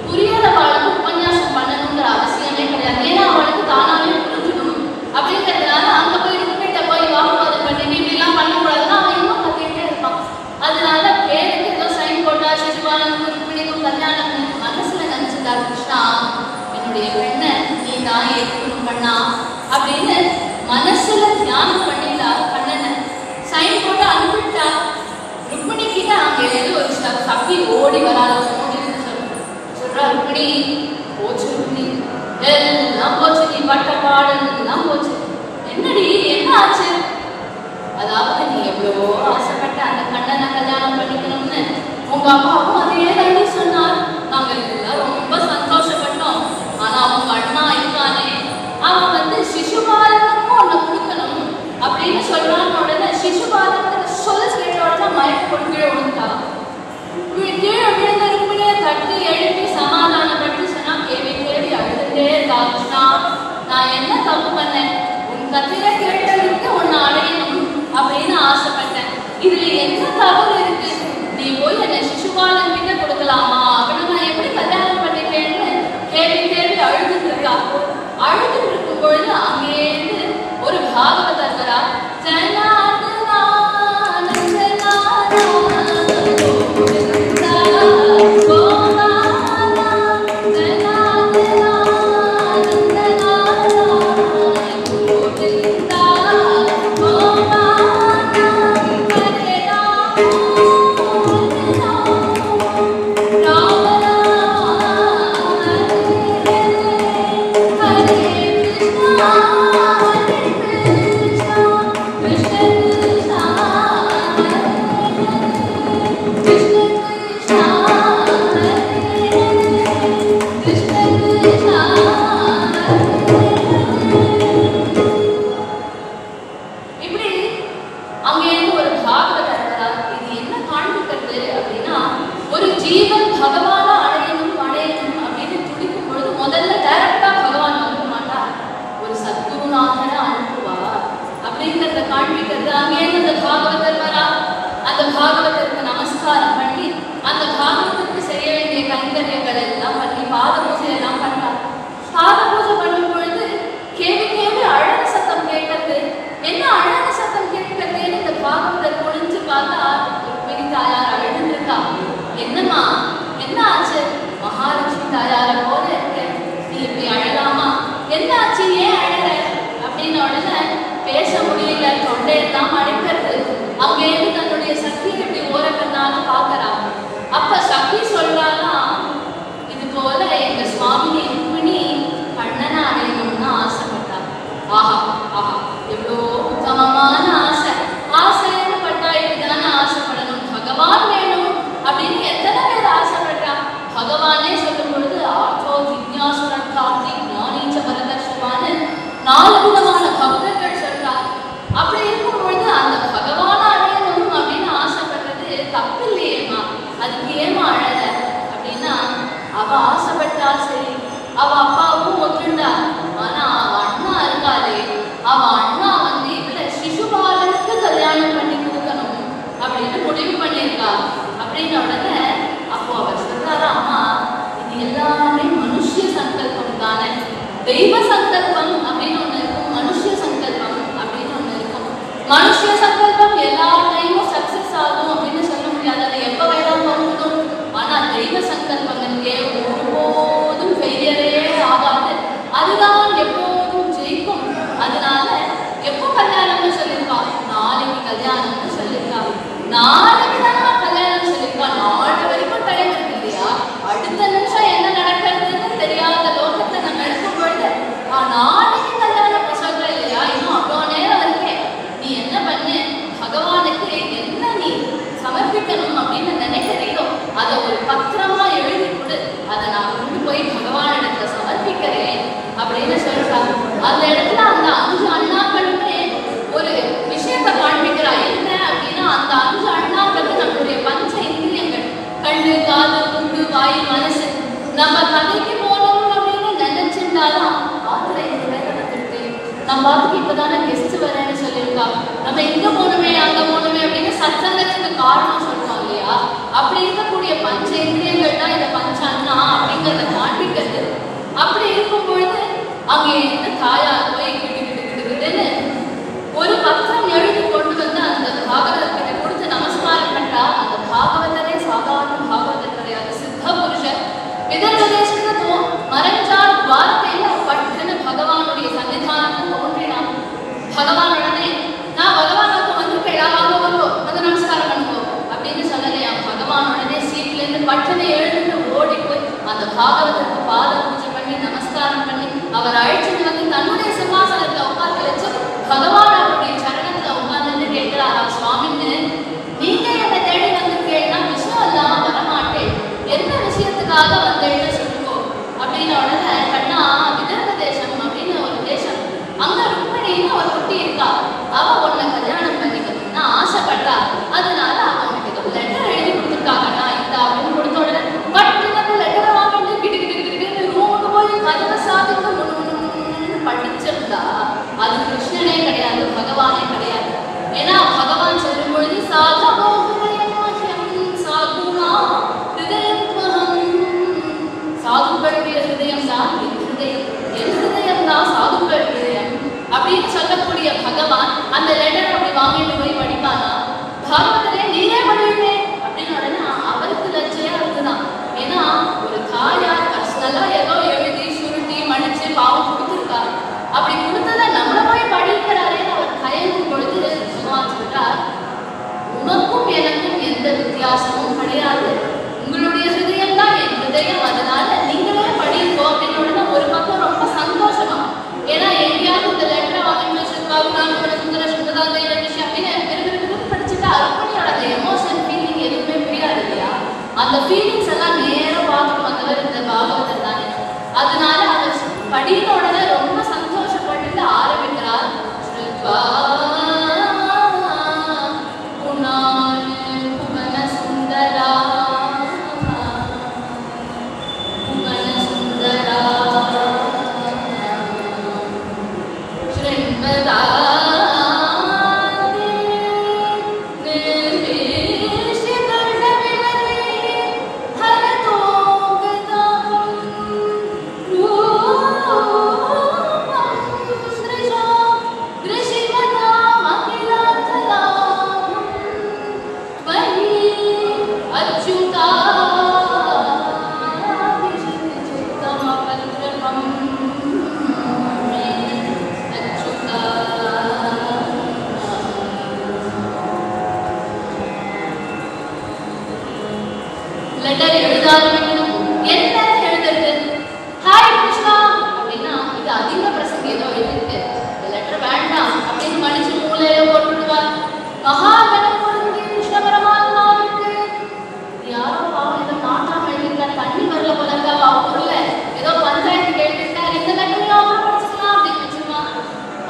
புரியாத வாழ்க்கை உபன்யாசம் பண்ணணுங்கிற அவசியமே கிடையாது. ஏன்னா அவளுக்கு தானாவே புரிஞ்சுக்கணும் அப்படிங்கிறதுனால அங்க போய் ருக்மிட்ட போய் வாக்குவாதம் பண்ணி இப்படிலாம் பண்ணக்கூடாதுன்னா அவன் இன்னும் கத்திட்டே இருப்பான். அதனால பேருக்கு ஏதோ சைன் போட்டா சிசுபாலனுக்கும் ருக்மிணிக்கும் கல்யாணம் மனசுல நினைச்சிட்டா கிருஷ்ணா என்னுடைய பெண்ணை நீ தான் ஏற்கணும் பண்ணா அப்படின்னு மனசுல தியானம் பண்ணிட்டா. கண்ணனை சைன் போட்டு அனுப்பிட்டா. ருக்மிணி கிட்ட அங்க ஏதோ ஒரு சக்தி ஓடி வராத சொல்றா, ருக்மிணி போச்சு, ருக்மிணி எல்லாம் போச்சு, நீ பட்ட பாடலாம் போச்சு. என்னடி என்ன ஆச்சு? அதாவது நீ எவ்வளவோ ஆசைப்பட்ட அந்த கண்ணனை கல்யாணம் பண்ணிக்கணும்னு உங்க அப்பாவும் அதே தாண்டி சொன்னார். நாங்க எல்லாம் ரொம்ப சந்தோஷப்பட்டோம். ஆனா அவங்க அண்ணா இருக்கானே அவன் சிசுபாலனுக்கும் ஒண்ணு கொடுக்கணும் அப்படின்னு சொல்றான்னு உடனே சிசுபாலனுக்கு சொல்ல கேட்ட உடனே மயக்க கொண்டு கீழே விழுந்துட்டான். கீழே விழுந்த ருக்மிணியை தட்டி எழுப்பி சமாதானப்பட்டு சொன்னா, கேள்வி கேள்வி அழுதுட்டே இருக்கா, கிருஷ்ணா நான் என்ன தப்பு பண்ணேன், உன் கத்தில கேட்டதுக்கு உன்னை அடையணும் அப்படின்னு ஆசைப்பட்டேன். இதுல என்ன தவறு இருக்கு? நீ போய் என்னை சிசுபாலன் கிட்ட கொடுக்கலாமா, அப்படின்னு நான் எப்படி கல்யாணம் பண்ணிக்கிறேன்னு கேள்வி கேள்வி அழுதுட்டு இருக்கா. அழுதுட்டு இருக்கும் பொழுது அங்கேருந்து ஒரு பாகவதர் வரா. ஜீவன் பகவான அடையணும் அப்படின்னு துடிக்கும் பொழுது முதல்ல டைரக்டா பகவான் அனுப்ப மாட்டார், ஒரு சத்குருநாதனை அனுப்புவார் அப்படிங்கிறத காண்பிக்கிறது. அங்கேருந்து அந்த பாகவதர் வரா, அந்த பாகவதற்கு நமஸ்காரம் பண்ணி அந்த பாகவதற்கு செய்ய வேண்டிய கைங்கரியங்கள் எல்லாம் பண்ணி பாத பூஜை எல்லாம் பண்றார். பாத பூஜை பண்ணும் பொழுது கேவி கேவி அழகு சத்தம் கேட்டது. என்ன அழகு சத்தம் கேட்கிறதுன்னு இந்த பாகவதர் குளிஞ்சு பார்த்தா ருக்மிணி தாயார் அழுதுருக்கா. என்னம்மா என்ன ஆச்சு? மகாலட்சுமி தாயார போல இருக்க, நீ இப்படி அழலாமா? என்ன ஆச்சு, ஏன் அழற அப்படின்னு உடனே பேச முடியல, தொண்டையெல்லாம் அடைக்கிறது. அங்கேருந்து தன்னுடைய சக்தியை இப்படி ஓரக்கண்ணால பாக்குறா. அப்ப சக்தி சொல்றானா, இது போல எங்க சுவாமி ருக்மிணி கண்ணனை அடையணும்னு ஆசைப்பட்டா. ஆஹா ஆஹா, எவ்வளோ உத்தமமான ஆசை. ஆசைன்னு பட்டா இப்படிதானே ஆசைப்படணும், பகவான் வேணும் அப்படின்னு எத்தனை பேர் ஆசைப்படுறா. பகவானே சொல்லும் பொழுது ஆர்த்தோ ஜிக்ஞாசுரன் கார்த்தி ஞானீச்ச பரதர்ஷவான்னு 4 விதமான பக்தர்கள் சொல்றார். அப்படி இருக்கும் பொழுது அந்த பகவான அடையணும் அப்படின்னு ஆசைப்பட்டது தப்பு இல்லையேம்மா, அதுக்கு ஏமா அழல அப்படின்னா, அவ ஆசைப்பட்டா சரி, அவ அப்பாவும் ஒத்துண்டா. ஆனா அவ அண்ணா இருக்காளே, அவ அண்ணா வந்து இவள சிசுபாலனுக்கு கல்யாணம் பண்ணி கொடுக்கணும் அப்படின்னு முடிவு பண்ணியிருக்கா. அப்படின்னு உடனே அப்போ அவர் சொல்றாரா, அம்மா இது எல்லாமே மனுஷ சங்கல்பம் தானே, தெய்வ சங்கல்பம் அப்படின்னு ஒண்ணு இருக்கும், மனுஷ சங்கல்பம் அப்படின்னு ஒண்ணு இருக்கும். மனுஷ சங்கல்பம் எல்லா டைமும் சக்சஸ் ஆகும் அப்படின்னு சொல்ல முடியாது, அதை எப்ப வேணாலும் போகணும். ஆனா தெய்வ சங்கல்பம் இங்கே ஒருபோதும் ஃபெயிலியரே ஆகாது, அதுதான் எப்போதும் ஜெயிக்கும். அதனால எப்போ கல்யாணம்னு சொல்லியிருக்கா, நாளைக்கு கல்யாணம்னு சொல்லியிருக்கா. நாளைக்கு தான் கல்யாணம் சொல்லியிருக்கா, நாளை வரைக்கும் டைம் இருக்கு இல்லையா? அடுத்த நிமிஷம் என்ன நடக்கிறதுன்னு தெரியாத லோகத்தை நம்ம எடுக்கும் பொழுது நாளைக்கு கல்யாணம் சொல்ற இல்லையா, இன்னும் அவ்வளோ நேரம் இருக்கே, நீ என்ன பண்ணு, பகவானுக்கு என்ன நீ சமர்ப்பிக்கணும் அப்படின்னு நினைக்கிறியோ அதை ஒரு பத்திரமா எழுதி கொடு, அதை நான் கொண்டு போய் பகவானிடத்துல சமர்ப்பிக்கிறேன் அப்படின்னு சொல்றாங்க. அந்த இடத்துல அந்த 5 அண்ணாக்களுமே ஒரு விஷயத்தை காண்பிக்கிறா. என்ன அப்படின்னா, அந்த 5 அண்ணாக்களுக்கு நம்மளுடைய பஞ்ச இந்திரியங்கள், கண்ணு காது மூக்கு வாய் மனசு, நம்ம கதைக்கு போகணும் அப்படின்னு நினைச்சிருந்தாலும் ஆத்துல இந்த வேலை வந்துட்டு நம்ம பாத்துக்கு இப்பதானே கெஸ்ட் வரேன்னு சொல்லியிருக்கா, நம்ம எங்க போகணுமே அங்க போகணுமே அப்படின்னு சத்சங்கத்துக்கு காரணம் சொல்றோம் இல்லையா? அப்படி இருக்கக்கூடிய பஞ்ச இந்திரியங்கள் தான் இந்த பஞ்ச அண்ணா அப்படிங்கிறத காண்பிக்கிறது. அப்படி இருக்கும் பொழுது அங்கே இருந்து தாயார் போய் கிட்டுன்னு ஒரு பத்திரம் எழுதி கொண்டு வந்து அந்த பாகவதர்கிட்ட கொடுத்து நமஸ்காரம் பண்றா. அந்த பாகவதரே சாதாரண பாகவதர் கிடையாது, சித்த புருஷர். விதர்வதேசத்துக்கு மறைஞ்சால் வார்த்தையில பட்டுன்னு பகவானுடைய சன்னிதானத்தில் தோன்றினான். பகவானுடனே நான் பகவானுக்கு வந்திருக்கேன், வந்து நமஸ்காரம் பண்ணுவோம் அப்படின்னு சொல்லலையா. பகவானுடனே சீட்ல இருந்து பட்டுன்னு எழுந்து ஓடி போய் அந்த பாகவதற்கு பாத பூஜை பண்ணி நமஸ்காரம் பண்ணி அவர் அழைச்சிட்டு வந்து தன்னுடைய சிம்மாசனத்துல உட்காந்து வச்சு பகவான் அவருடைய சரணத்துல உட்கார்ந்து கேட்கிறாரா, சுவாமின்னு நீங்க என்ன தேடி வந்திருக்கேன்னா விஷயம் இல்லாம வரமாட்டேன், என்ன விஷயத்துக்காக வந்தேன்னு சொல்லுவோ அப்படின்னு. உடனே கண்ணா, விதர்வ தேசம் அப்படின்னு ஒரு தேசம், அங்க ருக்மிணின்னு ஒரு குட்டி இருக்கா, அவ உன்னை கல்யாணம் பண்ணிக்கணும்னு ஆசைப்பட்டா. அதனால அவ உனக்கு ஏதோ லெட்டர் எழுதி கொடுத்துருக்காங்கண்ணா, இந்த அப்படின்னு கொடுத்த உடனே பட்டு லெட்டரை வாங்கிட்டு கிட்டு ரூமுக்கு போய் கதவை சாதித்து படிச்சிருந்தா அது கிருஷ்ணனே கிடையாது, பகவானே கிடையாது. ஏன்னா பகவான் சொல்லும் பொழுது சாதுக்களுடைய ஹிருதயம் தான் என் ஹிருதயம் தான் சாதுக்கள் ஹிருதயம் அப்படின்னு சொல்லக்கூடிய பகவான் அந்த லெட்டர் அப்படி வாங்கிட்டு போய் படிப்பானா? பாகவதரே நீரே படிப்பே அப்படின்னு உடனே அவருக்கு லட்சையா இருக்குதான். ஏன்னா ஒரு தாயார் பர்சனலா ஏதோ எழுதி சுருட்டி மடிச்சு பாவம் கொடுத்துருக்காரு, அப்படி கொடுத்ததை நம்மள போய் படிக்கிறாரே அவர் தயங்கும் பொழுது பகவான் சொல்றார், உனக்கும் எனக்கும் எந்த வித்தியாசமும் கிடையாது, உங்களுடைய ஹிருதயம் தான் என் ஹிருதயம், அதனால நீங்களே படிப்போ அப்படின்னு உடனே ஒரு பக்கம் ரொம்ப சந்தோஷமா. ஏன்னா எங்கேயாவது இந்த லெட்டரை வாங்கி விஷயம் அப்படின்னு படிச்சுட்டா ருக்மிணியோட அந்த எமோஷன் ஃபீலிங் எதுவுமே புரியாது இல்லையா? அந்த ஃபீலிங்ஸ் எல்லாம் நேரம் பார்க்கணும் வந்தவர் இந்த பாகவதர் தானே. அதனால அவர் படித்த உடனே ரொம்ப சந்தோஷப்பட்டு ஆரம்பிக்கிறார். என்ன எழுதுறது? ஹாய் கிருஷ்ணா அப்படின்னா இது அதிக பிரசங்க ஏதோ எழுதிருக்கு, இந்த லெட்டர் வேண்டாம் அப்படின்னு மனுஷ மூலையில போட்டுடுவார். மகாகணபதியுடைய கிருஷ்ண பரமாத்மாவுக்கு யாரோ பாவம் ஏதோ நாட்டாம எழுதிருக்காரு, தண்ணி வரல போலங்க ஊர்ல ஏதோ பஞ்சாயத்து எழுதிருக்காரு, இந்த லெட்டரையும் அப்புறம் படிச்சுக்கலாம் அப்படின்னு வச்சிருவான்.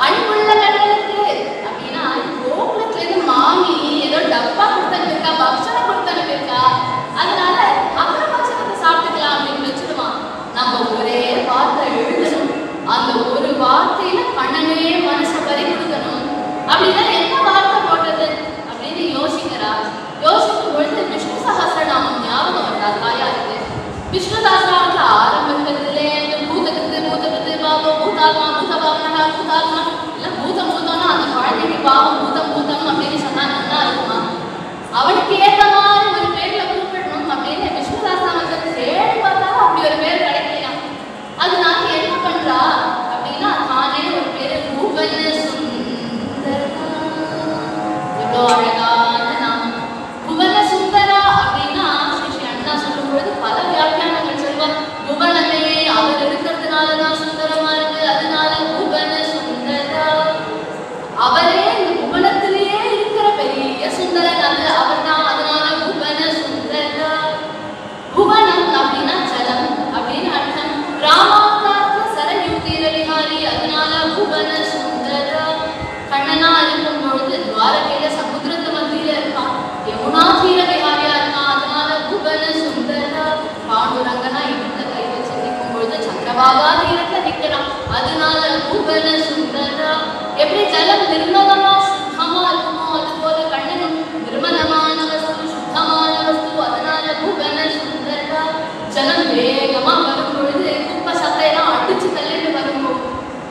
அன்புள்ள கண்ணனுக்கு அப்படின்னா கோகுலத்துல இருந்து மாமி ஏதோ டப்பா கொடுத்தனுப்பிருக்கா, பக்ஷனை கொடுத்தனுப்பிருக்கா, அதனால அப்புறம் பட்சத்தை சாப்பிட்டுக்கலாம் அப்படின்னு வச்சிருவான். நம்ம ஒரே வார்த்தை எழுதணும், அந்த ஒரு வார்த்தையில கண்ணனே மனசை பறி கொடுக்கணும். அப்படின்னா என்ன வார்த்தை போட்டது அப்படின்னு யோசிக்கிறா. யோசிக்கும் பொழுது விஷ்ணு சஹஸ்ரநாமம் ஞாபகம் வந்தா தாயாருக்கு. விஷ்ணு சஹஸ்ரநாமத்துல ஆரம்பிக்கிறதுல பூதகிருத்து பூதகிருத்து பாவம் பூதாத்மா பூதபாவனா பூதாத்மா இல்ல பூதம் பூதம்னா அந்த குழந்தைக்கு பாவம் பூதம் பூதம் அப்படின்னு சொன்னா நல்லா இருக்குமா? அவனுக்கு ஏற்ற மாதிரி ஒரு பேர்ல கூப்பிடணும் அப்படின்னு விஷ்ணு சஹஸ்ரநாமத்தை தேடி பார்த்தாலும் அப்படி ஒரு பேர் கிடைக்கலையா. அதனால என்ன பண்றா அப்படின்னா தானே ஒரு பேரு புவன சுந்தரா. எவ்வளோ அழகான நாமம் புவன சுந்தரா அப்படின்னா ஸ்ரீ அண்ணா சொல்லும் பொழுது பல வியாக்கியானங்கள் சொல்வார். புவனமே அவர் இருக்கிறதுனாலதான் சுந்தரமா இருக்கு, அதனால புவன சுந்தரா. அவரே இந்த புவனத்திலேயே இருக்கிற பெரிய சுந்தரன், அது அவர் தான், அதனால புவன சுந்தரா. புவனம் அப்படின்னா ஜலம் அப்படின்னு அர்த்தம். ராமாவதாரத்துல சரயு தீர விஹாரி, அதனால புவன சுந்தரா. கண்ணனா இருக்கும் பொழுது துவாரகையில சமுத்திரத்து மத்தியில இருக்கான், யமுனா தீர விஹாரியா இருக்கான், அதனால புவன சுந்தரா. பாண்டுரங்கனா இடுப்புல கை வச்சு நிற்கும் பொழுது சந்திரபாகா தீரத்துல நிற்கிறான், அதனால புவன சுந்தரா. எப்படி ஜலம் நிர்மலமா சுத்தமா இருக்குமோ அது போல கண்ணனும் நிர்மலமான வஸ்து சுத்தமான வஸ்து, அதனால புவன சுந்தரா. ஜலம் வேகமா வரும் பொழுது குப்பை சத்தையெல்லாம் அடிச்சு தள்ளிட்டு வரும்போது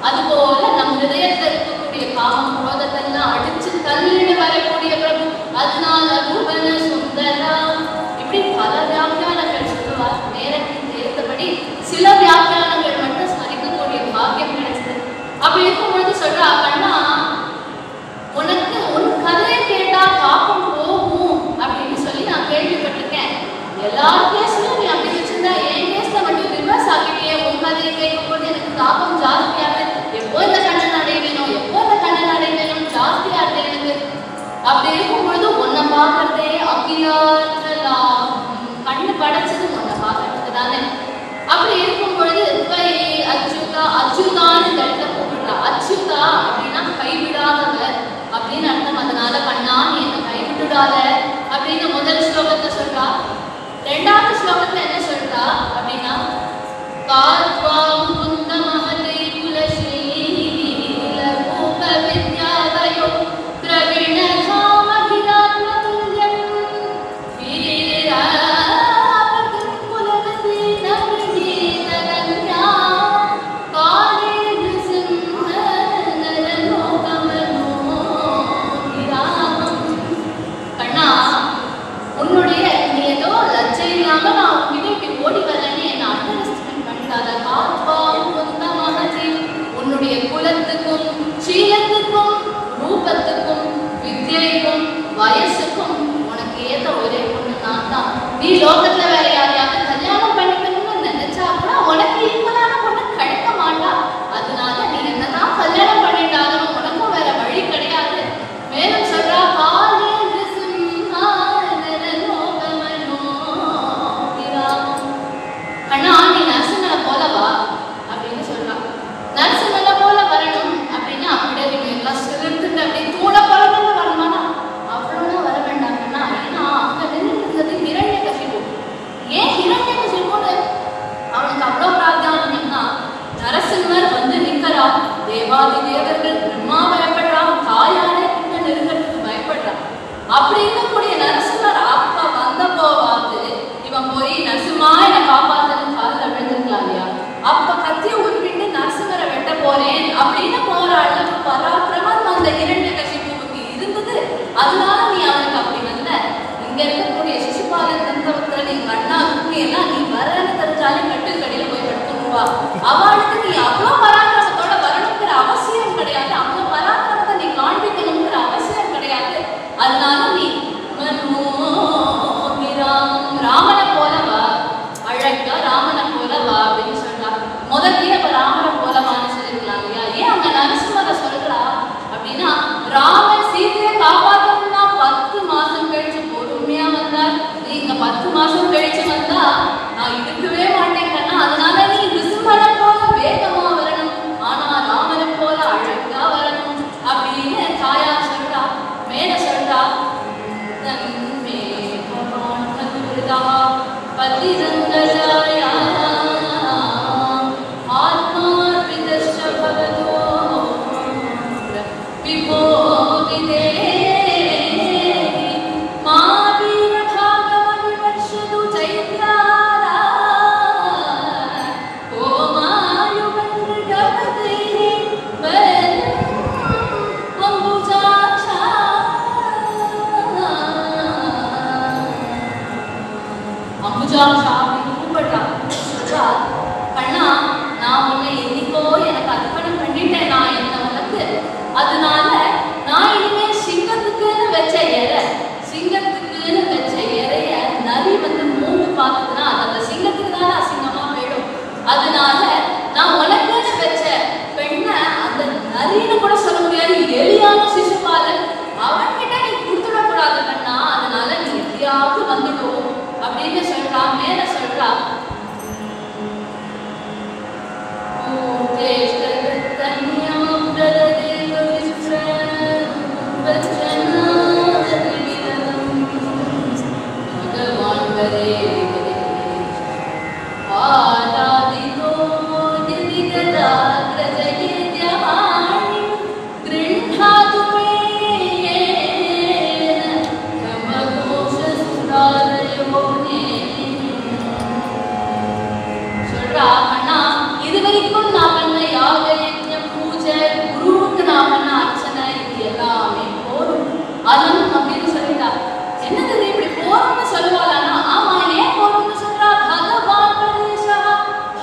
அது போல நம் ஹிருதயத்தில் இருக்கக்கூடிய காமம் குரோதத்தெல்லாம் அடிச்சு தள்ளிட்டு வரக்கூடிய பிரபு, அதனால புவன சுந்தரா. இப்படி பல வியாக்கியானங்கள் சொல்லுவார். நேரத்தின் தேர்ந்தபடி சில வியாக்கியானங்கள் மட்டும் ஸ்மரிக்கக்கூடிய பாக்கியம் கிடைச்சது. அப்படி இருக்கும் பொழுது சொல்றா, கண்ணா உனக்கு உன் கதையை கேட்டா பாப்பம் போகும் அப்படின்னு சொல்லி நான் கேள்விப்பட்டிருக்கேன். எல்லா கேஸ்லயும் நீ அப்படி வச்சிருந்தா என் கேஸ்ல மட்டும் ரிவர்ஸ் ஆகிட்டே உன் கதையை கேட்கும் போது எனக்கு தாபம் ஜாஸ்தியாக, எப்போ இந்த கண்ணன் அடைய வேணும், எப்போ இந்த கண்ணன் அடைய வேணும் ஜாஸ்தியா இருக்கு எனக்கு. அப்படி இருக்கும் பொழுது உன்னை பார்க்கறதே அகிலாற்றலாம், கண்ணு படைச்சது உன்னை பார்க்கறதுக்கு தானே. அப்படி இருக்கும் பொழுது அச்சுதா அச்சுதான்னு கருத்தை கூப்பிடுறா. அச்சுதா அப்படின்னா கைவிடாதவர் அப்படின்னு அர்த்தம். அதனால கண்ணா நீ என்னை கைவிட்டுடாத அப்படின்னு முதல் ஸ்லோகத்தை சொல்றா. ரெண்டாவது ஸ்லோகத்துல என்ன சொல்றா அப்படின்னா காத்வாம் குந்த மஹதே குலஸ்ரீல ரூப வித்யாவயோ பிரவீண காமகிராத்ம துல்யம் வீராபகம் குலவதி நவ்ரீத கன்யா காலே நிசிம்ம நரலோகமனோ விராமம். கண்ணா உன்னுடைய நீ ஏதோ லட்சம் இல்லாம நான் உன்கிட்ட இப்படி ஓடி வரலன்னு என்ன அண்டர் எஸ்டிமேட் பண்ணிட்டாத. காத்வாம் குந்த மஹதி உன்னுடைய குலத்துக்கும் சீலத்துக்கும் ரூபத்துக்கும் வித்யைக்கும் வயசுக்கும் உனக்கு ஏத்த ஒரே பொண்ணு நான் தான். நீ லோகத்துல வேற யாரையாவது கல்யாணம் பண்ணிக்கணும்னு நினைச்சா கூட உனக்கு ஈக்குவலான பொண்ணு கிடைக்க மாட்டா. அதனால நீ என்னதான் கல்யாணம் பண்ணிட்டாலும் உனக்கும் வேற வழி கிடையாது. மேலும் சொல்றா காலே கண்ணா நீ நரசிம்மனை போல வா அப்படின்னு சொல்றான். நரசிம்மனை போல வரணும் அப்படின்னா அப்படியே எல்லாம் சிலிர்த்துட்டு அப்படி தூண பழத்துல வரணுமானா அவ்வளவுதான் வர வேண்டாம் கண்ணா. ஏன்னா அங்க நின்றுட்டு இருந்தது ஹிரண்யகசிபு. ஏன் ஹிரண்யகசிபுன்னு அவனுக்கு அவ்வளவு பிரார்த்தனைன்னா நரசிம்மர் வந்து நிக்கிறா, தேவாதி தேவர்கள் பிரம்மா பயப்படுறான், தாயாரே கிட்ட நெருங்கிறதுக்கு பயப்படுறான். அப்படி இருக்கக்கூடிய நரசிம்மர் அப்ப வந்தப்போ பார்த்து இவன் போய் நரசிம்மா என்னை காப்பாத்தன்னு காலில் விழுந்துருக்கலாம் இல்லையா? அப்ப கத்திய உருவிட்டு நரசிம்மரை வெட்ட போறேன் அப்படின்னு போற அளவுக்கு பராக்கிரமம் அந்த ஹிரண்யகசிபுவுக்கு இருந்தது. அதனால நீ அவனுக்கு அப்படி வந்த. இங்க இருக்கக்கூடிய சிசுபாலன் தந்திரத்துல நீ கண்ணா குட்டி எல்லாம் நீ வரன்னு தெரிஞ்சாலும் கட்டில் கடியில போய் படுத்துருவா. அவளுக்கு நீ அவ்வளவு பராக்கிரமத்தோட வரணுங்கிற அவசியம் கிடையாது, அவ்வளவு பராக்கிரமத்தை நீ காண்பிக்கணுங்கிற அவசியம் கிடையாது. அதனால நீ ராமனை போலவா அழகா ராம पतिरङ्गजाया आत्मार्पितश्च भवतो विभो विदेहि मा वीरभागमविवर्षतु चैत्रारा கண்ணா, நான் உன்னை என்னைக்கோ எனக்கு அர்ப்பணம் பண்ணிட்டேன் நான் என்ன உனக்கு. அதனால நான் இனிமே சிங்கத்துக்குன்னு வச்ச இறைய நரி வந்து மூணு பார்த்ததுன்னா அது அந்த சிங்கத்துக்கு தானே அசிங்கமா போயிடும். அதனால நான் உனக்குன்னு வச்ச பெண்ணை அந்த நரின்னு கூட சொல்ல முடியாது, எலியான சிசுபாலன் அவன்கிட்ட நீ கொடுத்துடக்கூடாது கண்ணா. அதனால நீ எப்படியாவது வந்துடும் அப்படின்னு சொல்றா. மேல சொல்றா, இதுவரைக்கும் நான் பண்ண யாக யஜ்ஞம் பூஜை குருவுக்கு நான் பண்ண அர்ச்சனை இது எல்லாமே போரும் அதனும் அப்படின்னு சொல்லிட்டா. என்னது இப்படி போறோம்னு சொல்லுவாளானா, ஆமா ஏன் போறோம்னு சொல்றா,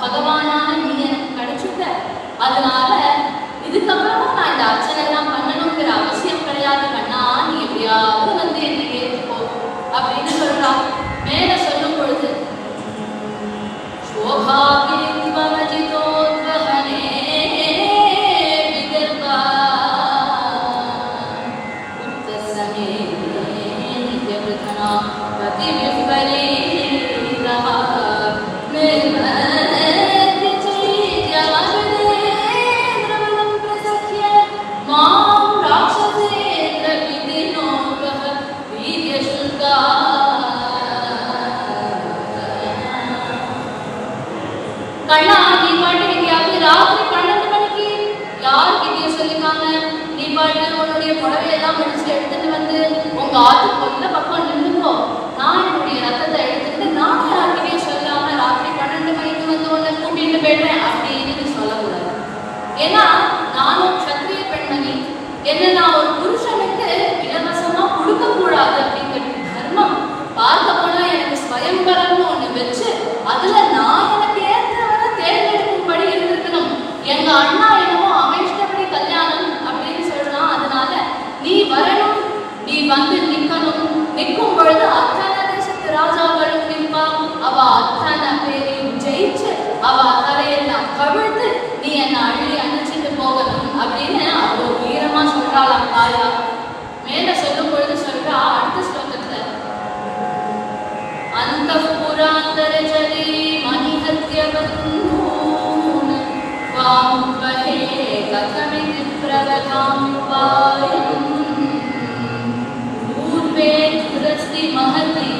பகவானான நீ எனக்கு கிடைச்சுட்ட. அதனால இதுக்கப்புறமும் நான் இந்த அர்ச்சனை எல்லாம் பண்ணணுங்கிற அவசியம் கிடையாது கண்ணா, நீ எப்படியாவது வந்து என்னை ஏற்றுக்கோ அப்படின்னு சொல்றா. மேல சொல்லும் பொழுது கண்ணா, நீ பாட்டு எங்கேயாவது ராத்திரி 12 மணிக்கு யார்கிட்டயும் சொல்லிக்காம நீ பாட்டு உன்னுடைய புடவையெல்லாம் முடிச்சு எடுத்துட்டு வந்து உங்க ஆத்து கொல்ல பக்கம் நின்றுக்கோ. நான் என்னுடைய ரத்தத்தை எடுத்துட்டு நான் யார்கிட்டயும் சொல்லாம ராத்திரி 12 மணிக்கு வந்து உன்னை கூட்டிட்டு போயிடுறேன் அப்படின்னு சொல்லக்கூடாது. ஏன்னா நானும் சத்திரிய பெண்மணி, என்ன நான் ஒரு புருஷனுக்கு இலவசமா கொடுக்க கூடாது அப்படிங்கிறது தர்மம். பார்க்க போனா எனக்கு ஸ்வயம்பரம்னு ஒண்ணு வச்சு அதுல நான் எனக்கு ஏற்றவரை தேர்ந்தெடுக்கும்படி இருந்திருக்கணும். எங்க அண்ணா என்னமோ அமைஷ்டப்படி கல்யாணம் அப்படின்னு சொல்லலாம். அதனால நீ வரணும், நீ வந்து நிக்கணும். நிற்கும் பொழுது அத்தனை தேசத்து ராஜாக்களும் நிற்பா. அவ அத்தனை பேரையும் ஜெயிச்சு அவ தரையெல்லாம் கவிழ்த்து நீ என்னை அள்ளி அணைச்சிட்டு போகணும் அப்படின்னு அவ்வளோ வீரமா சொல்றாளாம் தாயா. மேல சொல்லும் பொழுது சொல்றா அடுத்த ஸ்லோகத்துல, அந்தఃபுராந்தரஜலே மணிஹத்யபந்தூன் வாமுபஹே கதமிதி பிரவதாமுபாயம் பூர்வே துரஸ்தி மஹதி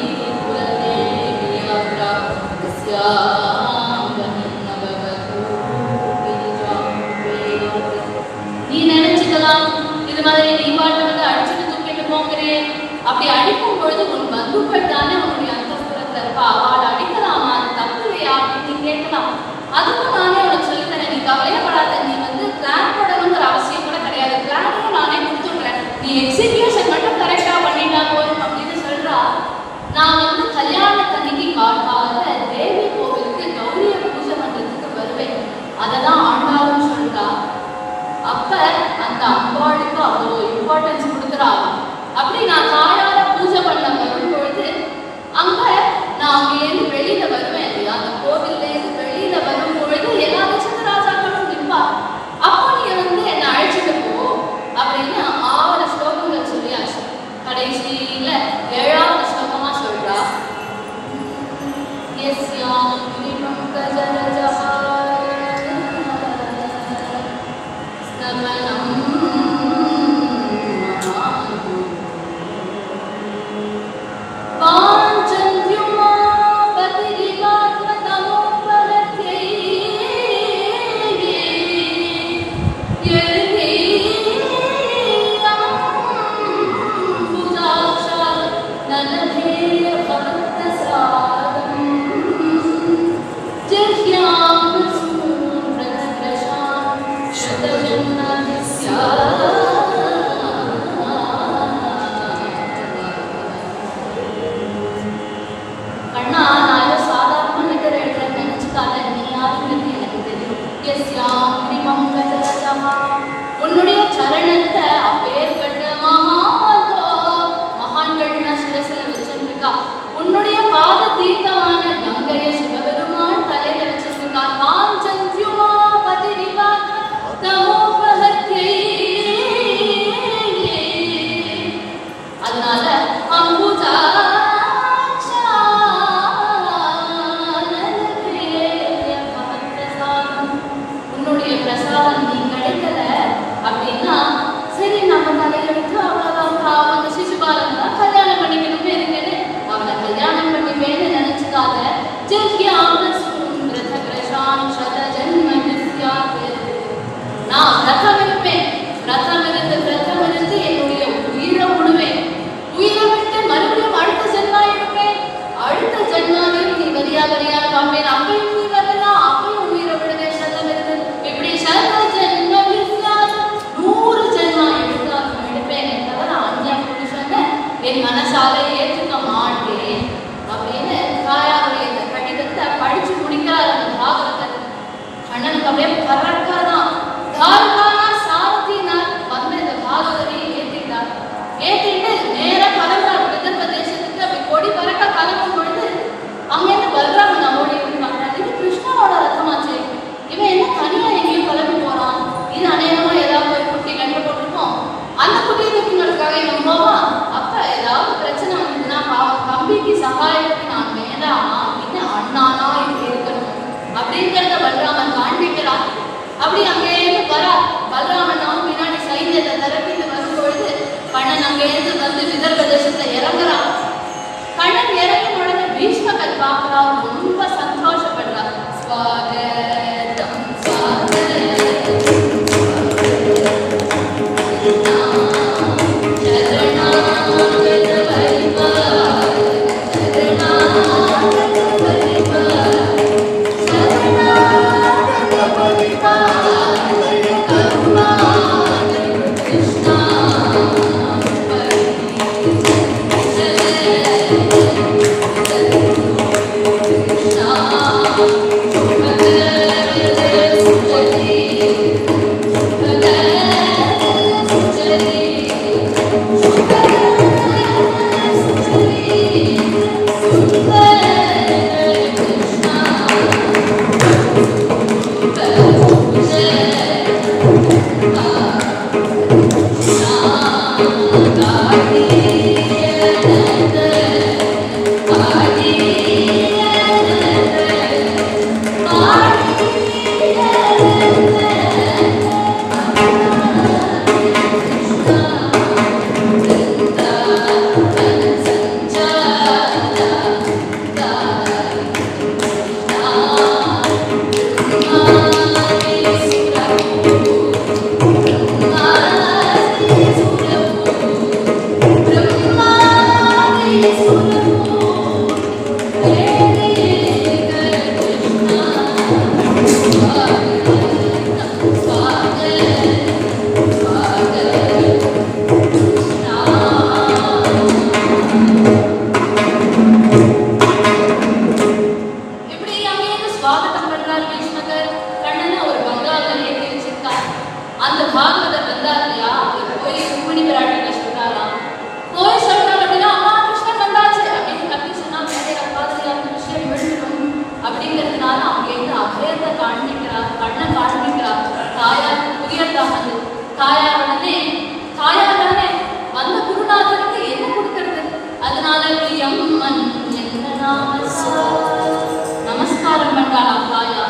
குலதேவியாத்ரா தஸ்யாம்பனபவது விஜாம்பேத். நீ நினைச்சுக்கலாம் இது மாதிரி நீ பாட்டு வந்து அடிச்சுட்டு தூக்கிட்டு போங்கிறேன். அப்படி அடிக்கும் பொழுது உன் பந்துக்கள் தானே உன்னுடைய அந்தப்புறத்துல இருப்பா, அவளை அடிக்கலாமா, அது தப்பு இல்லையா அப்படின்னு நீ கேட்கலாம். அதுவும் நானே உனக்கு சொல்லித்தரேன், நீ கவலையப்படாத. நீ வந்து பிளான் போடணுங்கிற அவசியம் கூட கிடையாது, பிளானையும் நானே கொடுத்துடுறேன், நீ எக்ஸிகியூஷன் மட்டும் கரெக்டா பண்ணிட்டா போதும் அப்படின்னு சொல்றா. நான் வந்து கல்யாணத்தன்னைக்கு காட்டாத தேவி கோவிலுக்கு கௌரிய பூஜை பண்றதுக்கு வருவேன், அதெல்லாம் ஆண்டாலும் சொல்றா. அப்ப அந்த அம்பாளுக்கு அவ்வளோ இம்பார்ட்டன்ஸ் கொடுக்குறா. அப்படி நான் தாயார பூஜை பண்ண வரும் பொழுது அங்க நான் அங்கேருந்து வெளியில வருவேன் இல்லையா, அந்த கோவில்லேருந்து வெளியில வரும் பொழுது எல்லா தேசத்து ராஜாக்களும் நிற்பா. அப்போ நீ வந்து என்னை அழைச்சிட்டு போ அப்படின்னு 6 ஸ்லோகங்கள் சொல்லியாச்சு. கடைசியில 7வது ஸ்லோகமா சொல்றா, நான் ரதம் இருப்பேன், ரதம் இருந்து என்னுடைய உயிரை விடுவேன், உயிரை விட்டு மறுபடியும் அடுத்த ஜென்மா எடுப்பேன், அடுத்த ஜென்மாவில் நீ வரியா காப்பேன், அப்பையும் நீ வரலாம், அப்பையும் உயிரை விடுவேன், சதம் இருந்து இப்படி சத ஜென்மம் 100 ஜென்மா எடுப்பேன் தவிர அந்நிய புருஷனை என் மனசாலே ஏற்றுக்க மாட்டேன் அப்படின்னு தாயாருடைய இந்த கடிதத்தை படிச்சு முடிக்கிறார் அந்த பாகவதர். கண்ணனுக்கு அப்படியே பறக்காதான். தார்கானா சாரதினார் வந்த இந்த பாகவதரை ஏற்றிட்டார். ஏற்றிட்டு நேரா கிளம்புறார் விதர்ப தேசத்துக்கு. அப்படி கொடி பறக்க கிளம்பும் பொழுது அங்கேருந்து பலராமன் அவருடைய பார்க்குறாரு. இது கிருஷ்ணனோட ரத்தமாச்சு, இவன் என்ன தனியா எங்கேயும் கிளம்பி போறான், இது அநேகமா ஏதாவது ஒரு குட்டி கண்டு போட்டிருக்கோம், அந்த குட்டியை தூக்கினதுக்காக இவன் போவான். அப்ப ஏதாவது பிரச்சனை வந்ததுன்னா தம்பிக்கு சகாயத்துக்கு நான் வேண்டாமா, இன்னும் அண்ணானா இப்படி இருக்கணும் அப்படிங்கிறத பலராமன் காண்பிக்கிறார். அப்படி அங்கேயிருந்து வரார். பலராமன் அவன் பின்னாடி சைன்யத்தை திரட்டிட்டு வரும்பொழுது கண்ணன் அங்கேயிருந்து வந்து விதர்ப தேசத்துல இறங்குறான். கண்ணன் இறங்கி உடனே பீஷ்மகர் பார்க்கிறார், ரொம்ப சந்தோஷப்படுறார். ஸ்வாகதம் நமஸ்காரம் பண்றாளா தாயா.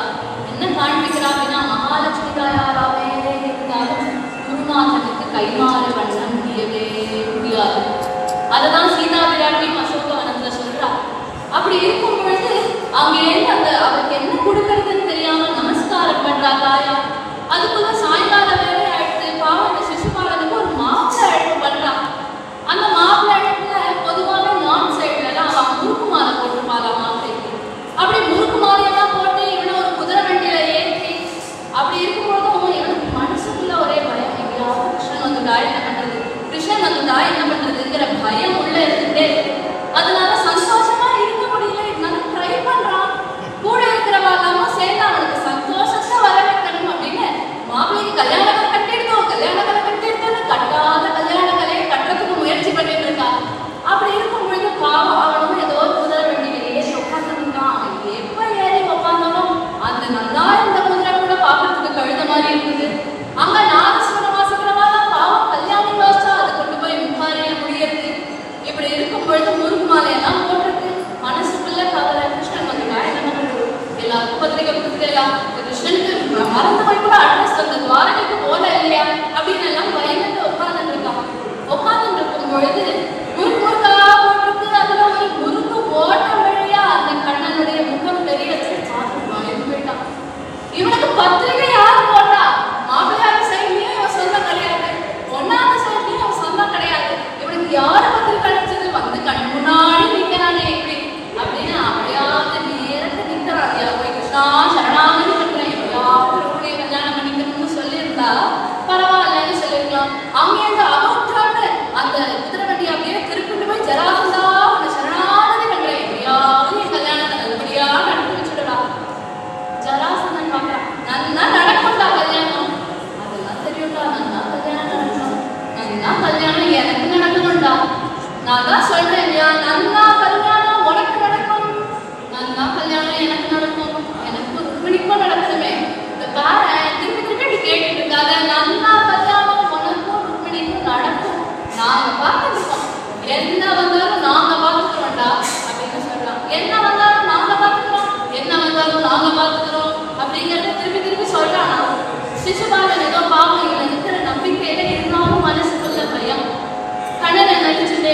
என்ன காண்பிக்கிறா அப்படின்னா மகாலட்சுமி தாயாராவே இருந்தாலும் குருநாதனுக்கு கைமாறு பண்ண முடியவே முடியாது. அததான் சீதா பிராட்டியும் அசோகவனத்துல சொல்றா. அப்படி இருக்கும் பொழுது அங்கேருந்து அந்த அவருக்கு என்ன கொடுக்கறதுன்னு தெரியாம நமஸ்காரம் பண்றா தாயா. அதுக்குள்ள சாயங்கால வேலை ஆயிடுத்து. பாவம் அந்த சிசுபாலனுக்கு ஒரு மாப்பிள்ளை அழைப்பு பண்றா. அந்த மாப்பிள்ளை அழைப்புல பொதுவாக நார்த் சைட்ல எல்லாம் அவன் முறுக்கு மாலை போட்டுருப்பாளா மாப்பிள்ளைக்கு. அப்படி முறுக்கு மாலையெல்லாம் போட்டு இவனை ஒரு குதிரை வண்டியில ஏற்றி அப்படி இருக்கும்போதும் இவனுக்கு மனசுக்குள்ள ஒரே பயம். எங்கேயாவது கிருஷ்ணன் வந்துட்டா என்ன பண்றது, கிருஷ்ணன் வந்துட்டா என்ன பண்றதுங்கிற பயம் உள்ள இருந்துட்டே. அதனால சந்தோஷமா இருக்க முடியல. இருந்தாலும் ட்ரை பண்றான்.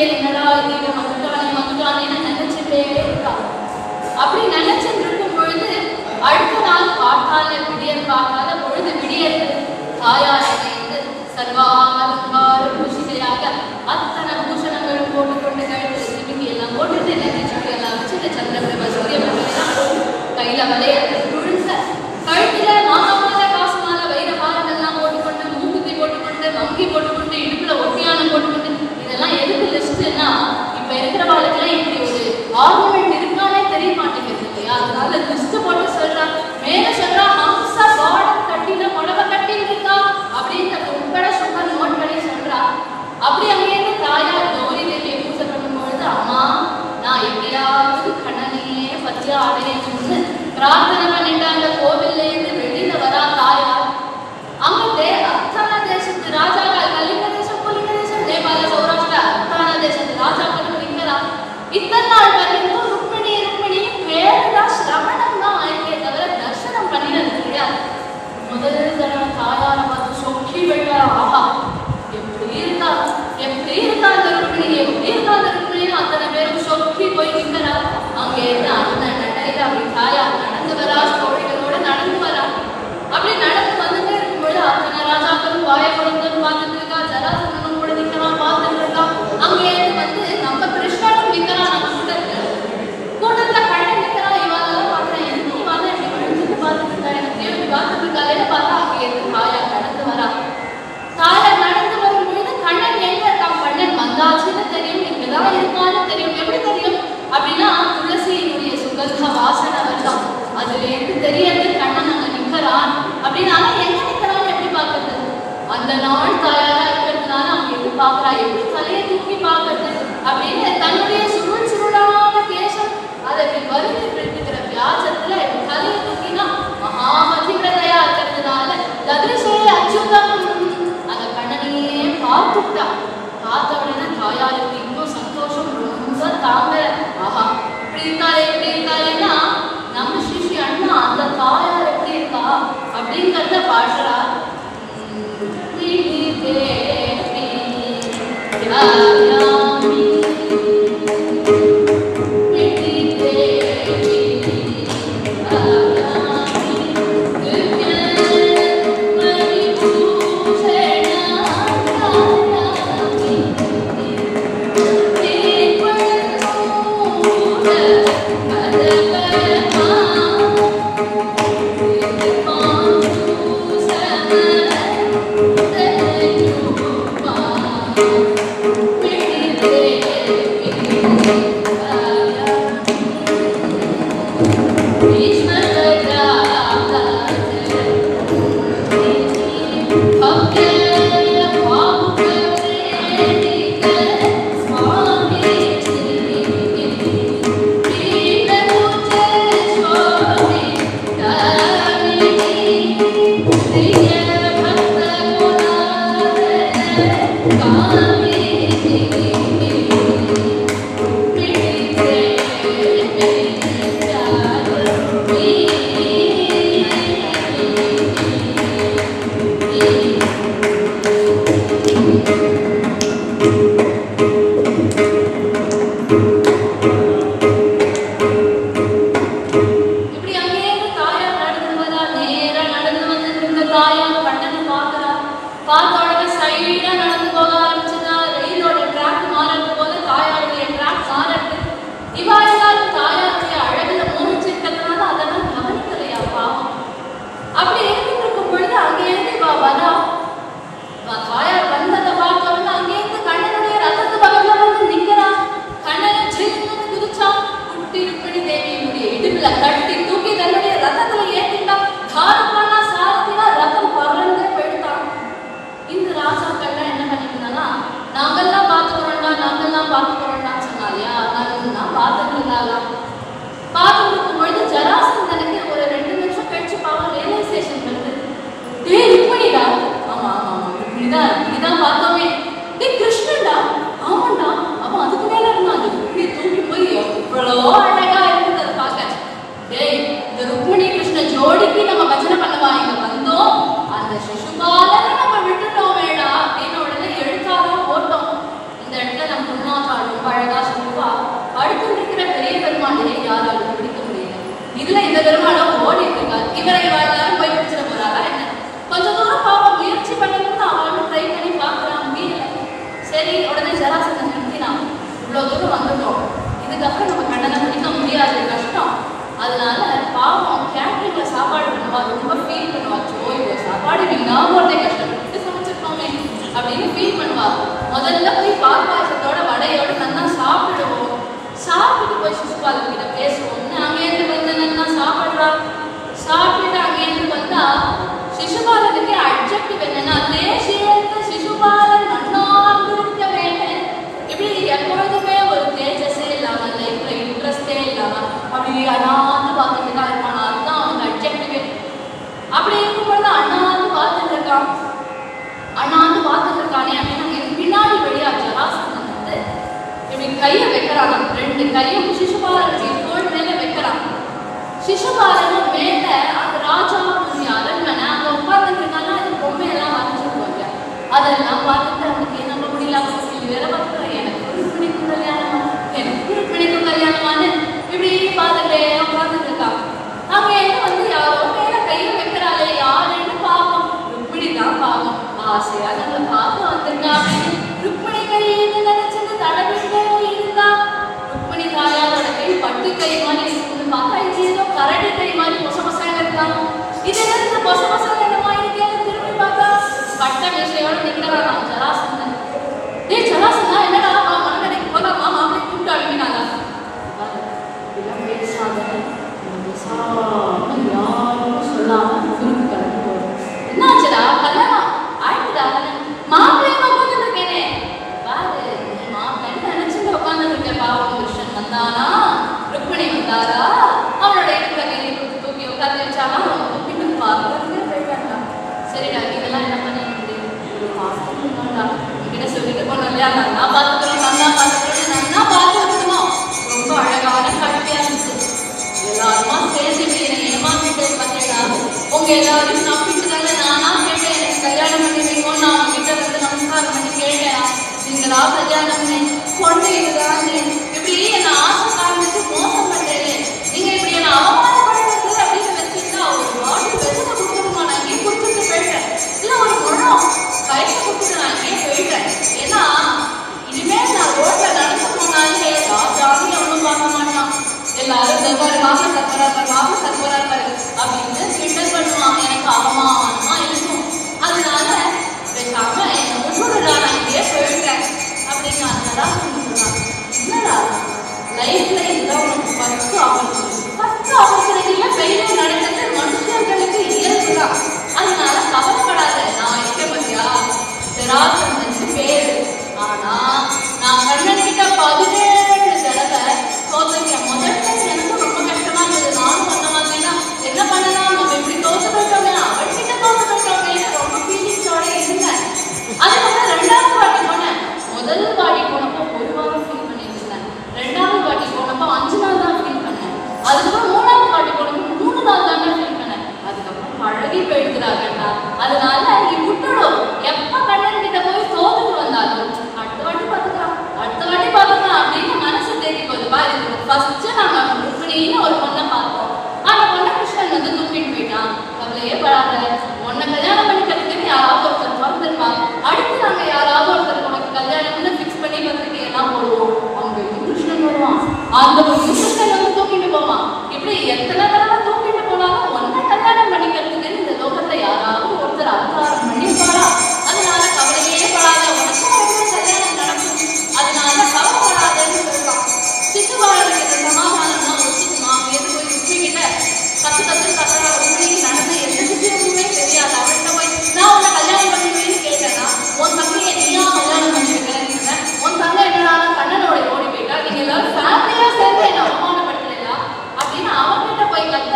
என்னடா இது வந்துட்டானேன்னு நினைச்சுட்டே இருக்கா. அப்படி நினைச்சுட்டு இருக்கும் பொழுது அடுத்த நாள் பார்த்தால பொழுது விடியது. தாயார் சர்வாலங்கார பூஷிகையாக அத்தனை பூஷணங்களும் போட்டுக்கொண்டு கழுத்து சிமிக்கி எல்லாம் போட்டுட்டு நெஞ்சுக்கு எல்லாம் வச்சு சந்திரபிரப சூரியபிரபெல்லாம் கையில வளையத்தை விழுந்த கழுத்துல மாதமான காசுமான வைரபாரங்கள்லாம் போட்டுக்கொண்டு மூக்குத்தி போட்டுக்கொண்டு வங்கி போட்டுக்கொண்டு இடுப்புல ஒட்டியானம் போட்டுக்கொண்டு இதெல்லாம் எதுக்கு லிஸ்ட்னா இப்ப இருக்கிற வாழ்க்கைலாம் இப்படி ஒரு ஆர்னமெண்ட் இருக்கானே தெரிய மாட்டேங்குது இல்லையா? அதனால லிஸ்ட் போட்டு சொல்றான். மேல சொல்றா ஹம்சா பாடம் கட்டின புடவை கட்டின்னு இருக்கா அப்படின்னு உட்பட சும்மா நோட் பண்ணி சொல்றா. அப்படி அங்கேருந்து தாயார் கௌரி தேவியை பூஜை பண்ணும்பொழுது அம்மா நான் எப்படியாவது கண்ணனையே பத்தியா அடையணும்னு பிரார்த்தனை பண்ணிட்டு அந்த கோவில்ல இருந்து வெளியில வரா தாயார். அங்க அத்தான தேசத்து ராஜாக்கள் கலிங்க தேசம் புலிங்க தேசம் நேபாள சௌராஷ்டிரா அத்தான தேசத்து ராஜாக்களும் நிற்கிறா. இத்தனை நாள் வரைக்கும் ருக்மிணி பேருதான் சிரவணம் தான் ஆயிருக்கே தவிர தர்சனம் பண்ணினது கிடையாது. முதல் தடவை தாயாரை பார்த்து சொக்கி விட்டா. ஆஹா எப்படி இருக்கா அந்த ருக்மிணி அத்தனை பேரும் சொக்கி போய் நிற்கிறா. அங்கே இருந்து அண்ணன் நடையில அப்படி தாயார் நடந்து வரா, தோழிகளோட நடந்து வரா. அப்படி நடந்து வந்துட்டே இருக்கும்போது அத்தனை ராஜாக்களும் வாய குழந்தைன்னு பார்த்துட்டு இருக்கா. ஜராசந்தனும் கூட நிற்கிறான் பார்த்துட்டு இருக்கா. அங்கே இருந்து வந்து நம்ம கிருஷ்ணனும் நிற்கிறான். நம்ம கூட்டத்துல கண்ணன் நிற்கிறான். இவாளெல்லாம் பார்க்குறேன் என்ன இவாள இப்படி வழிஞ்சுட்டு பார்த்துட்டு இருக்கா, எனக்கு தேவை பார்த்துட்டு இருக்காளேன்னு பார்த்தா அங்கே இருந்து தாயார் நடந்து வரா. தாயார் நடந்து வரும் பொழுது கண்ணன் எங்க இருக்கான்? கண்ணன் வந்தாச்சுன்னு தெரியும், இங்கதான் இருக்கான்னு தெரியும். எப்படி தெரியும் அப்படின்னா துளசியினுடைய சுகந்த வாசனை வரலாம். அதுல இருந்து தெரியறது கண்ணன் அங்க நிற்கிறான் அப்படின்னா எங்க நிற்கிறான்னு எப்படி பார்க்கறது? அந்த நாள் தாயாரா இருக்கிறதுனால அவங்க எப்படி பார்க்கறா, எப்படி தலையை தூக்கி பார்க்கறது அப்படின்னு தன்னுடைய சுருளான கேசம் அதை வருது இருக்கிற வியாஜத்துல தலையை தூக்கினா மகாமதிவிரதையா இருக்கிறதுனால ததிசே அச்சுதம் அந்த கண்ணனையே பார்த்துட்டா. பார்த்த உடனே தாயாருக்கு இன்னும் சந்தோஷம் ரொம்ப தாங்க. ஆஹா இப்படி இருக்காளேன்னா நம்ம ஸ்ரீ அண்ணா அந்த தாயார் எப்படி இருக்கா அப்படிங்கிறத பாடுறா. பெருமாளையே யாராலும் பிடிக்க முடியல. இதுல இந்த பெருமாளும் ஓடிட்டு இருக்காரு. இவரை எல்லாரும் போய் பிடிச்சிட போறாரா என்ன? கொஞ்ச தூரம் பாவம் முயற்சி பண்ணணும்னு அவளும் ட்ரை பண்ணி பாக்குறான், முடியல. சரி, உடனே ஜராசந்தன் நிறுத்தினான். இவ்வளவு தூரம் வந்துட்டோம், இதுக்கப்புறம் நம்ம கண்டனம் பண்ணிக்க முடியாது, கஷ்டம். அதனால பாவம் கேட்டரிங்ல சாப்பாடு பண்ணுவா, ரொம்ப ஃபீல் பண்ணுவா. இப்போ சாப்பாடு வீணா போறதே கஷ்டப்பட்டு சமைச்சிருக்கோமே அப்படின்னு ஃபீல் பண்ணுவா. முதல்ல போய் பால் பாயசத்தோட வடையோட நல்லா சாப்பிடுவோம், சாப்பிட்டு போய் சிசுபாலன் கிட்ட பேசுவோம்னு அங்கேருந்து வந்து நல்லா சாப்பிடுறா. சாப்பிட்டு அங்கேருந்து வந்தா சிசுபாலனுக்கு அட்ஜெக்டிவ் என்னன்னா தேசியத்த சிசுபாலன் நன்னாக இருக்க வேண்டும். இப்படி எப்பொழுதுமே ஒரு தேஜஸே இல்லாம, லைஃப்ல இன்ட்ரெஸ்டே இல்லாம அப்படி அண்ணாந்து பார்த்துட்டு தான் இருப்பான். அதுதான் அவனுக்கு அட்ஜெக்டிவே. அப்படி இருக்கும்பொழுது அண்ணாந்து பார்த்துட்டு இருக்கான். அண்ணாந்து பார்த்துட்டு இருக்கானே அப்படின்னு எனக்கு பின்னாடி வெளியா ஜராசந்தன் வந்து இப்படி கையை வைக்கிறான். 2 கையும் சிசுபாலனுடைய தோள் மேல வைக்கிறான். சிசுபாலனும் மேல அந்த ராஜாவுடைய அரண்மனை அங்க உட்கார்ந்துட்டு இருக்காங்க. அது பொம்மையெல்லாம் வரைஞ்சிருப்பாங்க. அதெல்லாம் பார்த்துட்டு அவனுக்கு என்ன முடியல, வேற பார்த்துக்கிறேன், எனக்கு பிடிக்கும் கல்யாணமா, எனக்கு பிடிக்கும் கல்யாணமான்னு இப்படி பார்த்துட்டே உட்கார்ந்துட்டு இருக்கான். அங்க என்ன வந்து யாரோ மேல கையை வைக்கிறாளே, யாருன்னு பார்ப்போம். ருக்மிணி தான் பார்ப்போம். ஆசையா நம்மளை பார்க்க வந்திருக்கா அப்படின்னு ருக்மிணி கையின்னு நினைச்சது தடவிட்டே இருந்தா. ருக்மிணி தாயாரோட கை பட்டு கை மாதிரி இருக்குன்னு பார்த்தா இது ஏதோ கரடி கை மாதிரி பொச பசங்க இருக்காங்க. இது என்ன பொச பசங்க என்ன மாதிரி இருக்கேன்னு திரும்பி பார்த்தா பட்ட விஷயோட நிற்கிறான் ஜராசந்தன். டேய் ஜராசந்தா, என்னடா மனநடைக்கு போலாமா அப்படின்னு கூப்பிட்டு அழுப்பினாங்க. யாரும் சொல்லாம குறுக்கு கிளம்பி போறோம். என்னாச்சுடா, கல்யாணம் ஆயிட்டுடா, மாப்பிள்ளையும் உட்காந்துட்டு இருக்கேனே பாரு, மாப்பிள்ளை நினைச்சுட்டு உட்காந்துட்டு இருக்கேன். பாவம் கிருஷ்ணன் வந்தானா, ருக்மிணி வந்தாரா, அவனோட இடத்துல கையை கொடுத்து தூக்கி உட்காந்து வச்சானா, அவன் தூக்கிட்டு பார்க்கறதுக்கே போயிட்டாங்க. சரிடா, இதெல்லாம் என்ன பண்ண முடியும், உங்ககிட்ட சொல்லிட்டு போனோம் இல்லையா, நல்லா பார்த்துக்கிறோம், நல்லா பார்த்துக்கிறோம், நல்லா பார்த்து வச்சுக்கணும். ரொம்ப அழகான கட்டியா இருந்துச்சு. எல்லாருமா சேர்ந்து ஏமாத்திட்டு பார்த்தீங்களா, உங்க எல்லாரும் நம்பிட்டு தானே நானா கேட்டேன், எனக்கு கல்யாணம் பண்ணி வைக்கணும்னு நான் அவங்க கிட்ட வந்து நமஸ்காரம் பண்ணி கேட்டேன். நீங்களா கல்யாணம் பண்ணி கொண்டு இதுதான் இப்படி என்ன ஆசை காரணத்து மோசம் பண்றேன், நீங்க இப்படி என்ன அவமானப்படுறது அப்படின்னு வச்சுட்டா ஒரு பாட்டு வெச்சத்தை கொடுக்கணுமா, நான் இங்கே கொடுத்துட்டு போயிட்டேன். இல்ல ஒரு முழம் கையை கொடுத்துட்டு நான் இங்கே போயிட்டேன். ஏன்னா இனிமேல் நான் ரோட்ல நடந்து போனாலே ராஜாவே ஒன்றும் பார்க்க மாட்டான். எல்லாரும் தர்பார் பாபு சத்வரார் பாபு சத்வரார் அப்படின்னு கிண்டல் பண்ணுவாங்க. எனக்கு அவமானமா இருக்கும். அதனால பேசாம என்ன விட்டுடுறா, நான் இங்கேயே போயிட்டேன் அப்படின்னு அதனால சொன்னாங்க. என்னடா லைஃப்ல இதுதான் உனக்கு ஃபர்ஸ்ட் ஆப்பர்ச்சுனிட்டியில ஃபெயிலியர் நடக்கிறது மனுஷர்களுக்கு இயல்பு தான். அதனால கவலைப்படாத, நான் இருக்க பத்தியா ஜராசந்தன் பேரு. ஆனா நான் கண்ணன் கிட்ட 17 தடவை தோத்துருக்கேன். முதல் டைம் எனக்கும் ரொம்ப கஷ்டமா இருந்தது. நானும் சொன்ன மாதிரினா என்ன பண்ணலாம், நம்ம இப்படி தோத்து போயிட்டோமே, அவர்கிட்ட தோத்து போயிட்டோமே, ரொம்ப ஃபீலிங்ஸோட இருந்தேன். அதுக்கப்புறம் 2வது வாட்டி போனேன். முதல் வாட்டி போனப்போ 1 வாரம் ஃபீல் பண்ணியிருந்தேன். 2வது வாட்டி போனப்போ 5 நாள் தான் ஃபீல் பண்ணேன். அதுக்கப்புறம் 3வது வாட்டி போனப்போ 3 நாள் தானே ஃபீல் பண்ணேன். அதுக்கப்புறம் பழகி போயிடுறாங்கடா. அதனால நீ விட்டுடும். எப்ப கண்ணன் கிட்ட போய் தோத்துட்டு வந்தாலும் அடுத்த வாட்டி பார்த்துக்கலாம் அப்படின்னு மனசு தேடி போகுது. பாரு, ஃபர்ஸ்ட் நாங்க ருக்மிணின்னு ஒரு பொண்ணை பார்த்தோம். அந்த பொண்ணை கிருஷ்ணன் வந்து தூக்கிட்டு போயிட்டான். கவலையே படாத, உன்னை கல்யாணம் பண்ணிக்கிறதுக்கு யாராவது ஒருத்தர் பிறந்திருப்பாங்க. அடுத்து நாங்க யாராவது ஒருத்தர் உனக்கு கல்யாணம்னு ஃபிக்ஸ் பண்ணி பத்திரிக்கை எல்லாம் போடுவோம். அவங்க கிருஷ்ணன் வருவான், அந்த கிருஷ்ணன் வந்து தூக்கிட்டு போவான். இப்படி எத்தனை தடவை தூக்கிட்டு போனாலும் உன்னை கல்யாணம் பண்ணிக்கிறதுக்கு இந்த லோகத்தை யாராவது ஒருத்தர் அவதாரம் பண்ணிருப்பாரா. அதனால கவலையே படாத, உனக்கும் கல்யாணம் நடக்கும். அதனால கவலைப்படாதன்னு சொல்றான். சிசுபாலனுக்கு சமாதானம்னா ஒத்துக்குமா, எது போய் ருக்மிணிகிட்ட கத்து கத்துறா. ருக்மிணிக்கு நடந்த எந்த விஷயமுமே தெரியாது. அவர்கிட்ட போய் நான் உன்னை கல்யாணம் பண்ணிடுவேன்னு கேட்டேன்னா, உன் தங்கையை நீயா கல்யாணம் பண்ணிருக்கிறேன்னு சொன்னேன். உன் தங்கை என்னடா கண்ணனோட ஓடி போயிட்டா, நீங்க எல்லாரும் ஃபேமிலியா சேர்ந்து என்ன அவமானப்படுத்தலையா அப்படின்னு அவன்கிட்ட போய் கத்த.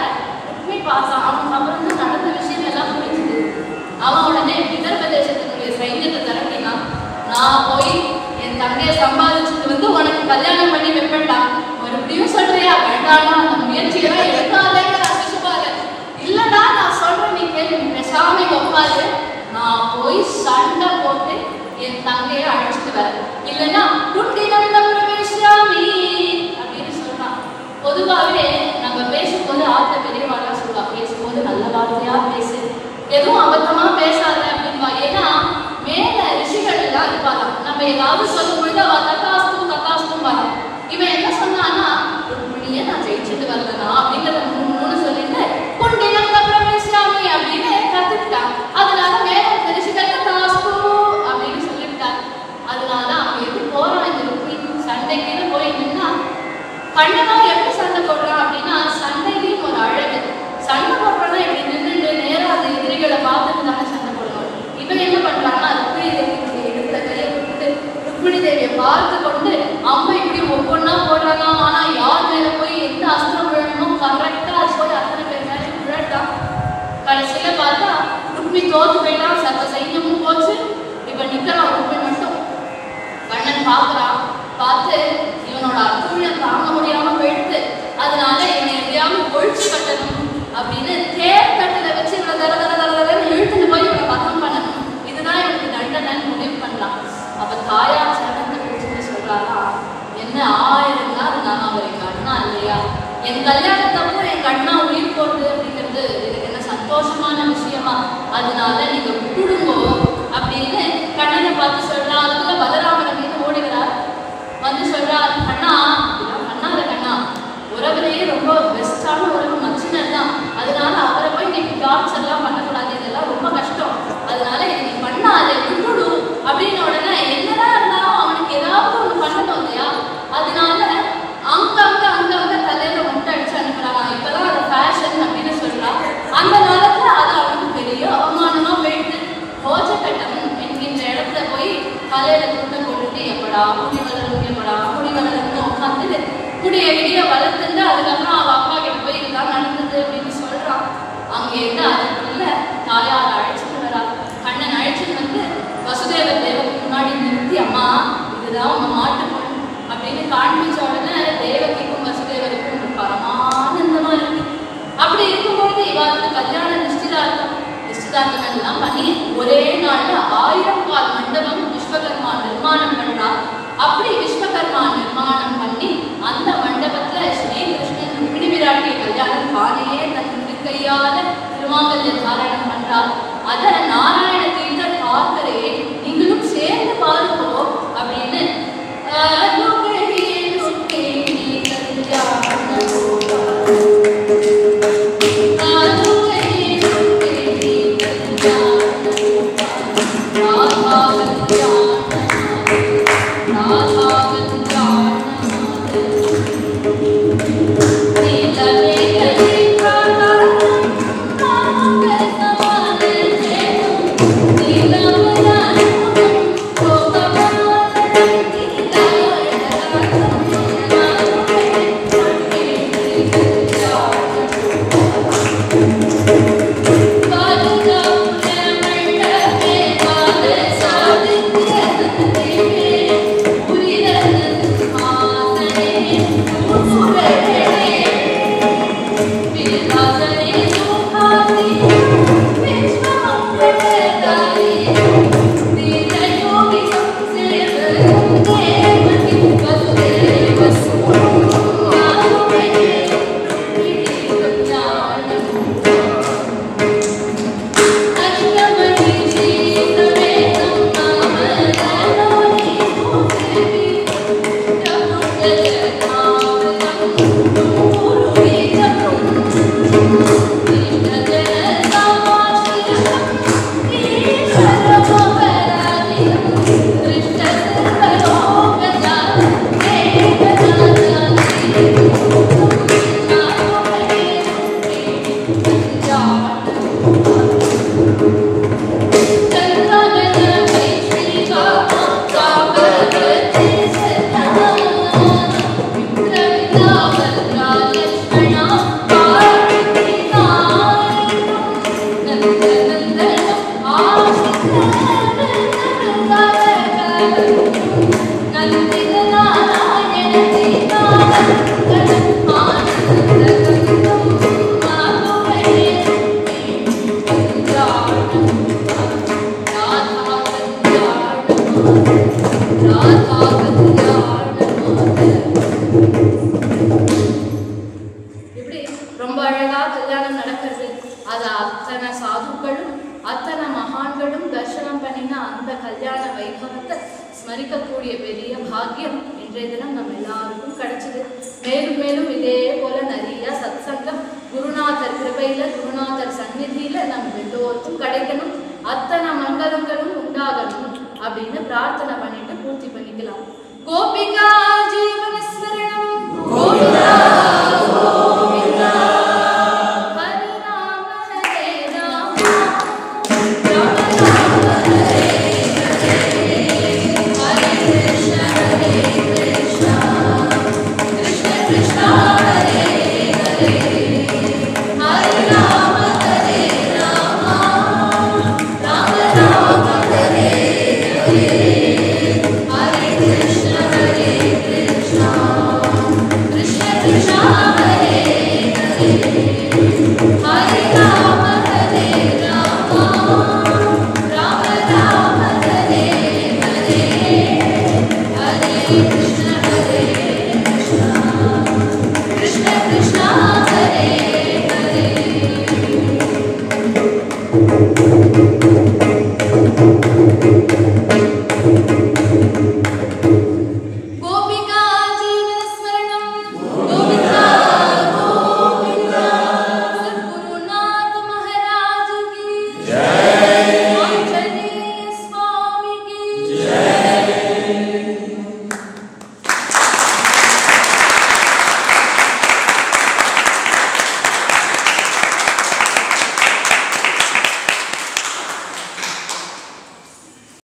ருக்மிணி பார்த்தா, அவனுக்கு அப்புறம் தான் நடந்த விஷயம் எல்லாம் புரிஞ்சுது. அவன் உடனே விதர்ப தேசத்தினுடைய சைன்யத்தை திரட்டினா, நான் போய் என் தங்கையை சம்பாதிச்சுட்டு வந்து உனக்கு கல்யாணம் பண்ணி வைப்பேன்டா. மறுபடியும் சொல்றியா, வேண்டாம்னா அந்த முயற்சியெல்லாம் எடுக்காதேங்கிற சிசுபாலன். இல்லடா நான் சொல்றேன், நீ கேள்வி, பேசாம ஒப்பாது, நான் போய் சண்டை போட்டு என் தங்கையை அழைச்சிட்டு வரேன். இல்லைன்னா குண்டினம் பிரவேசாமி அப்படின்னு சொல்றான். வார்த்தையா பேசு, எதுவும் அபத்தமா பேசாத அப்படின்பா. ஏன்னா மேல ரிஷிகள் எல்லாம் இருப்பாங்க, நம்ம ஏதாவது சொல்லும் பொழுது அவ தக்காஸ்தும் தக்காஸ்தும் வரும். இவன் என்ன சொன்னான்னா, ருக்மிணியை நான் ஜெயிச்சுட்டு வரலனா அப்படிங்கிறத மூணு சொல்லிட்டு குண்டினம் பிரவேசியாமி அப்படின்னு கத்துக்கிட்டான். அதனால மேல ரிஷிகள் தக்காஸ்து அப்படின்னு சொல்லிவிட்டாங்க. அதனால அவன் எப்படி போறான் இந்த ருக்மிணி சண்டைக்குன்னு போய் நின்னா, கண்ணனும் எப்படி சண்டை போடுறான் அப்படின்னா சண்டையிலையும் ஒரு அழகு. சண்டை போடுறோம்னா இப்படி நின்றுட்டு நேரம் அந்த எதிரிகளை பார்த்துட்டு தானே சண்டை போடுவாங்க. இவன் என்ன பண்றான்னா ருக்மிணி தேவி எடுத்த கையை கொடுத்துட்டு ருக்மிணி தேவியை பார்த்து கொண்டு அம்மா இப்படி ஒவ்வொன்னா போடுறாங்க. ஆனா யார் மேல போய் எந்த அஸ்திரம் விழணுமோ கரெக்டா அது போய் அத்தனை பேர் மேலே விழட்டான். கடைசியில பார்த்தா ருக்மிணி தோத்து போயிட்டான், சர்வ சைன்யமும் போச்சு. இப்ப நிக்கிறான் ருக்மிணி மட்டும். கண்ணன் பாக்குறான், பார்த்து இவனோட அத்துழியம் தாங்க முடியாம போயிடுது. அதனால இவனை எப்படியாவது ஒழிச்சு கட்டணும் அப்படின்னு தேர் கட்டலை வச்சு இவனை தர தர தர தரன்னு இழுத்துட்டு போய் இவனை பதம் பண்ணணும். இதுதான் இவனுக்கு தண்டனைன்னு முடிவு பண்ணலாம். அப்ப தாயார் சரணத்தை பிடிச்சிட்டு சொல்றாரா, என்ன 1000 நாள் நான் அவர் எங்க அண்ணா இல்லையா, என் கல்யாணத்தப்போ எங்க அண்ணா உயிர் போடுது அப்படிங்கிறது எனக்கு என்ன சந்தோஷமான விஷயமா, அதனால நீங்க விட்டுடுங்கோ அப்படின்னு கண்ணனை பார்த்து சொல்றான். அதுக்குள்ள பலராமனை மீது ஓடுகிறார். வந்து சொல்றார், அண்ணா இதெல்லாம் பண்ணாத கண்ணா, உறவுலேயே ரொம்ப பெஸ்டான உறவு மச்சினர் தான், அதனால அவரை போய் நீ டார்ச்சர் எல்லாம் பண்ணக்கூடாது, இதெல்லாம் ரொம்ப கஷ்டம், அதனால இதை நீ பண்ணாத விட்டுடு அப்படின்னு உடனே என்னதான் இருந்தாலும் அவனுக்கு ஏதாவது ஒண்ணு பண்ணணும் இல்லையா, அதனால அங்க தலையில முட்டை அடிச்சு அனுப்புறாங்க. இப்பதான் அது ஃபேஷன் அப்படின்னு சொல்றான். அந்த காலத்துல அது அவனுக்கு பெரிய அவமானமா போயிட்டு போஜக்கட்டம் என்கின்ற இடத்துல போய் தலையில துண்டை போட்டுட்டு எப்படா முடி வளரும்னு உட்காந்து முடிய இடிய வளர்த்துட்டு அதுக்கப்புறம் அவ அப்பா கிட்ட போய் இதுதான் நடந்தது அப்படின்னு சொல்றான். அங்க இருந்து அதுக்குள்ள தாயார் அழைச்சிட்டு வரா. கண்ணன் அழைச்சிட்டு வந்து வசுதேவ தேவக்கு முன்னாடி நிறுத்தி, அம்மா இதுதான் உங்க மாட்டு பொண்ணு அப்படின்னு காண்பிச்ச உடனே தேவகிக்கும் வசுதேவருக்கும் ஒரு பரமானந்தமா இருக்கு. அப்படி இருக்கும்போது இவாளுக்கு கல்யாண நிச்சயதார்த்தம் எல்லாம் பண்ணி ஒரே நாள்ல 1000 கால் மண்டபம் விஸ்வகர்மா நிர்மாணம் பண்றா. அப்படி விஸ்வகர்மா நிர்மாணம் பண்ணி அந்த மண்டபத்துல ஸ்ரீகிருஷ்ணன் ருக்மிணி விராட்டிய கல்யாணம் காலையே தன் திருக்கையால திருமாங்கல்ய தாரணம் பண்றார். அத நாராயண தீர்த்தர் பார்க்கறே, நீங்களும் சேர்ந்து பாருங்கோ அப்படின்னு அது அத்தனை சாதுக்களும் அத்தனை மகான்களும் தரிசனம் பண்ணின அந்த கல்யாண வைபவத்தை ஸ்மரிக்கக்கூடிய பெரிய பாக்கியம் இன்றைய தினம் நம்ம எல்லாருக்கும் கிடைச்சது. மேலும் மேலும் இதே போல நிறைய சத்சங்கம் குருநாதர் கிருபையில குருநாதர் சந்நிதியில நம்ம எல்லோருக்கும் கிடைக்கணும், அத்தனை மங்களங்களும் உண்டாகணும் அப்படின்னு பிரார்த்தனை பண்ணிட்டு பூர்த்தி பண்ணிக்கலாம். கோபிகா ஜீவன ஸ்மரணம் கோவிந்தா கோவிந்தா ஹரே ராம ஹரே ராம ராம ராம ஹரே ஹரே ஹரே கிருஷ்ண கிருஷ்ண கிருஷ்ண ஹரே ஹரே ஹரே ராம ஹரே ராம ராம ராம ஹரே ஹரே ஹரே கிருஷ்ண கிருஷ்ண கிருஷ்ண ஹரே ஹரே ஹரே ராம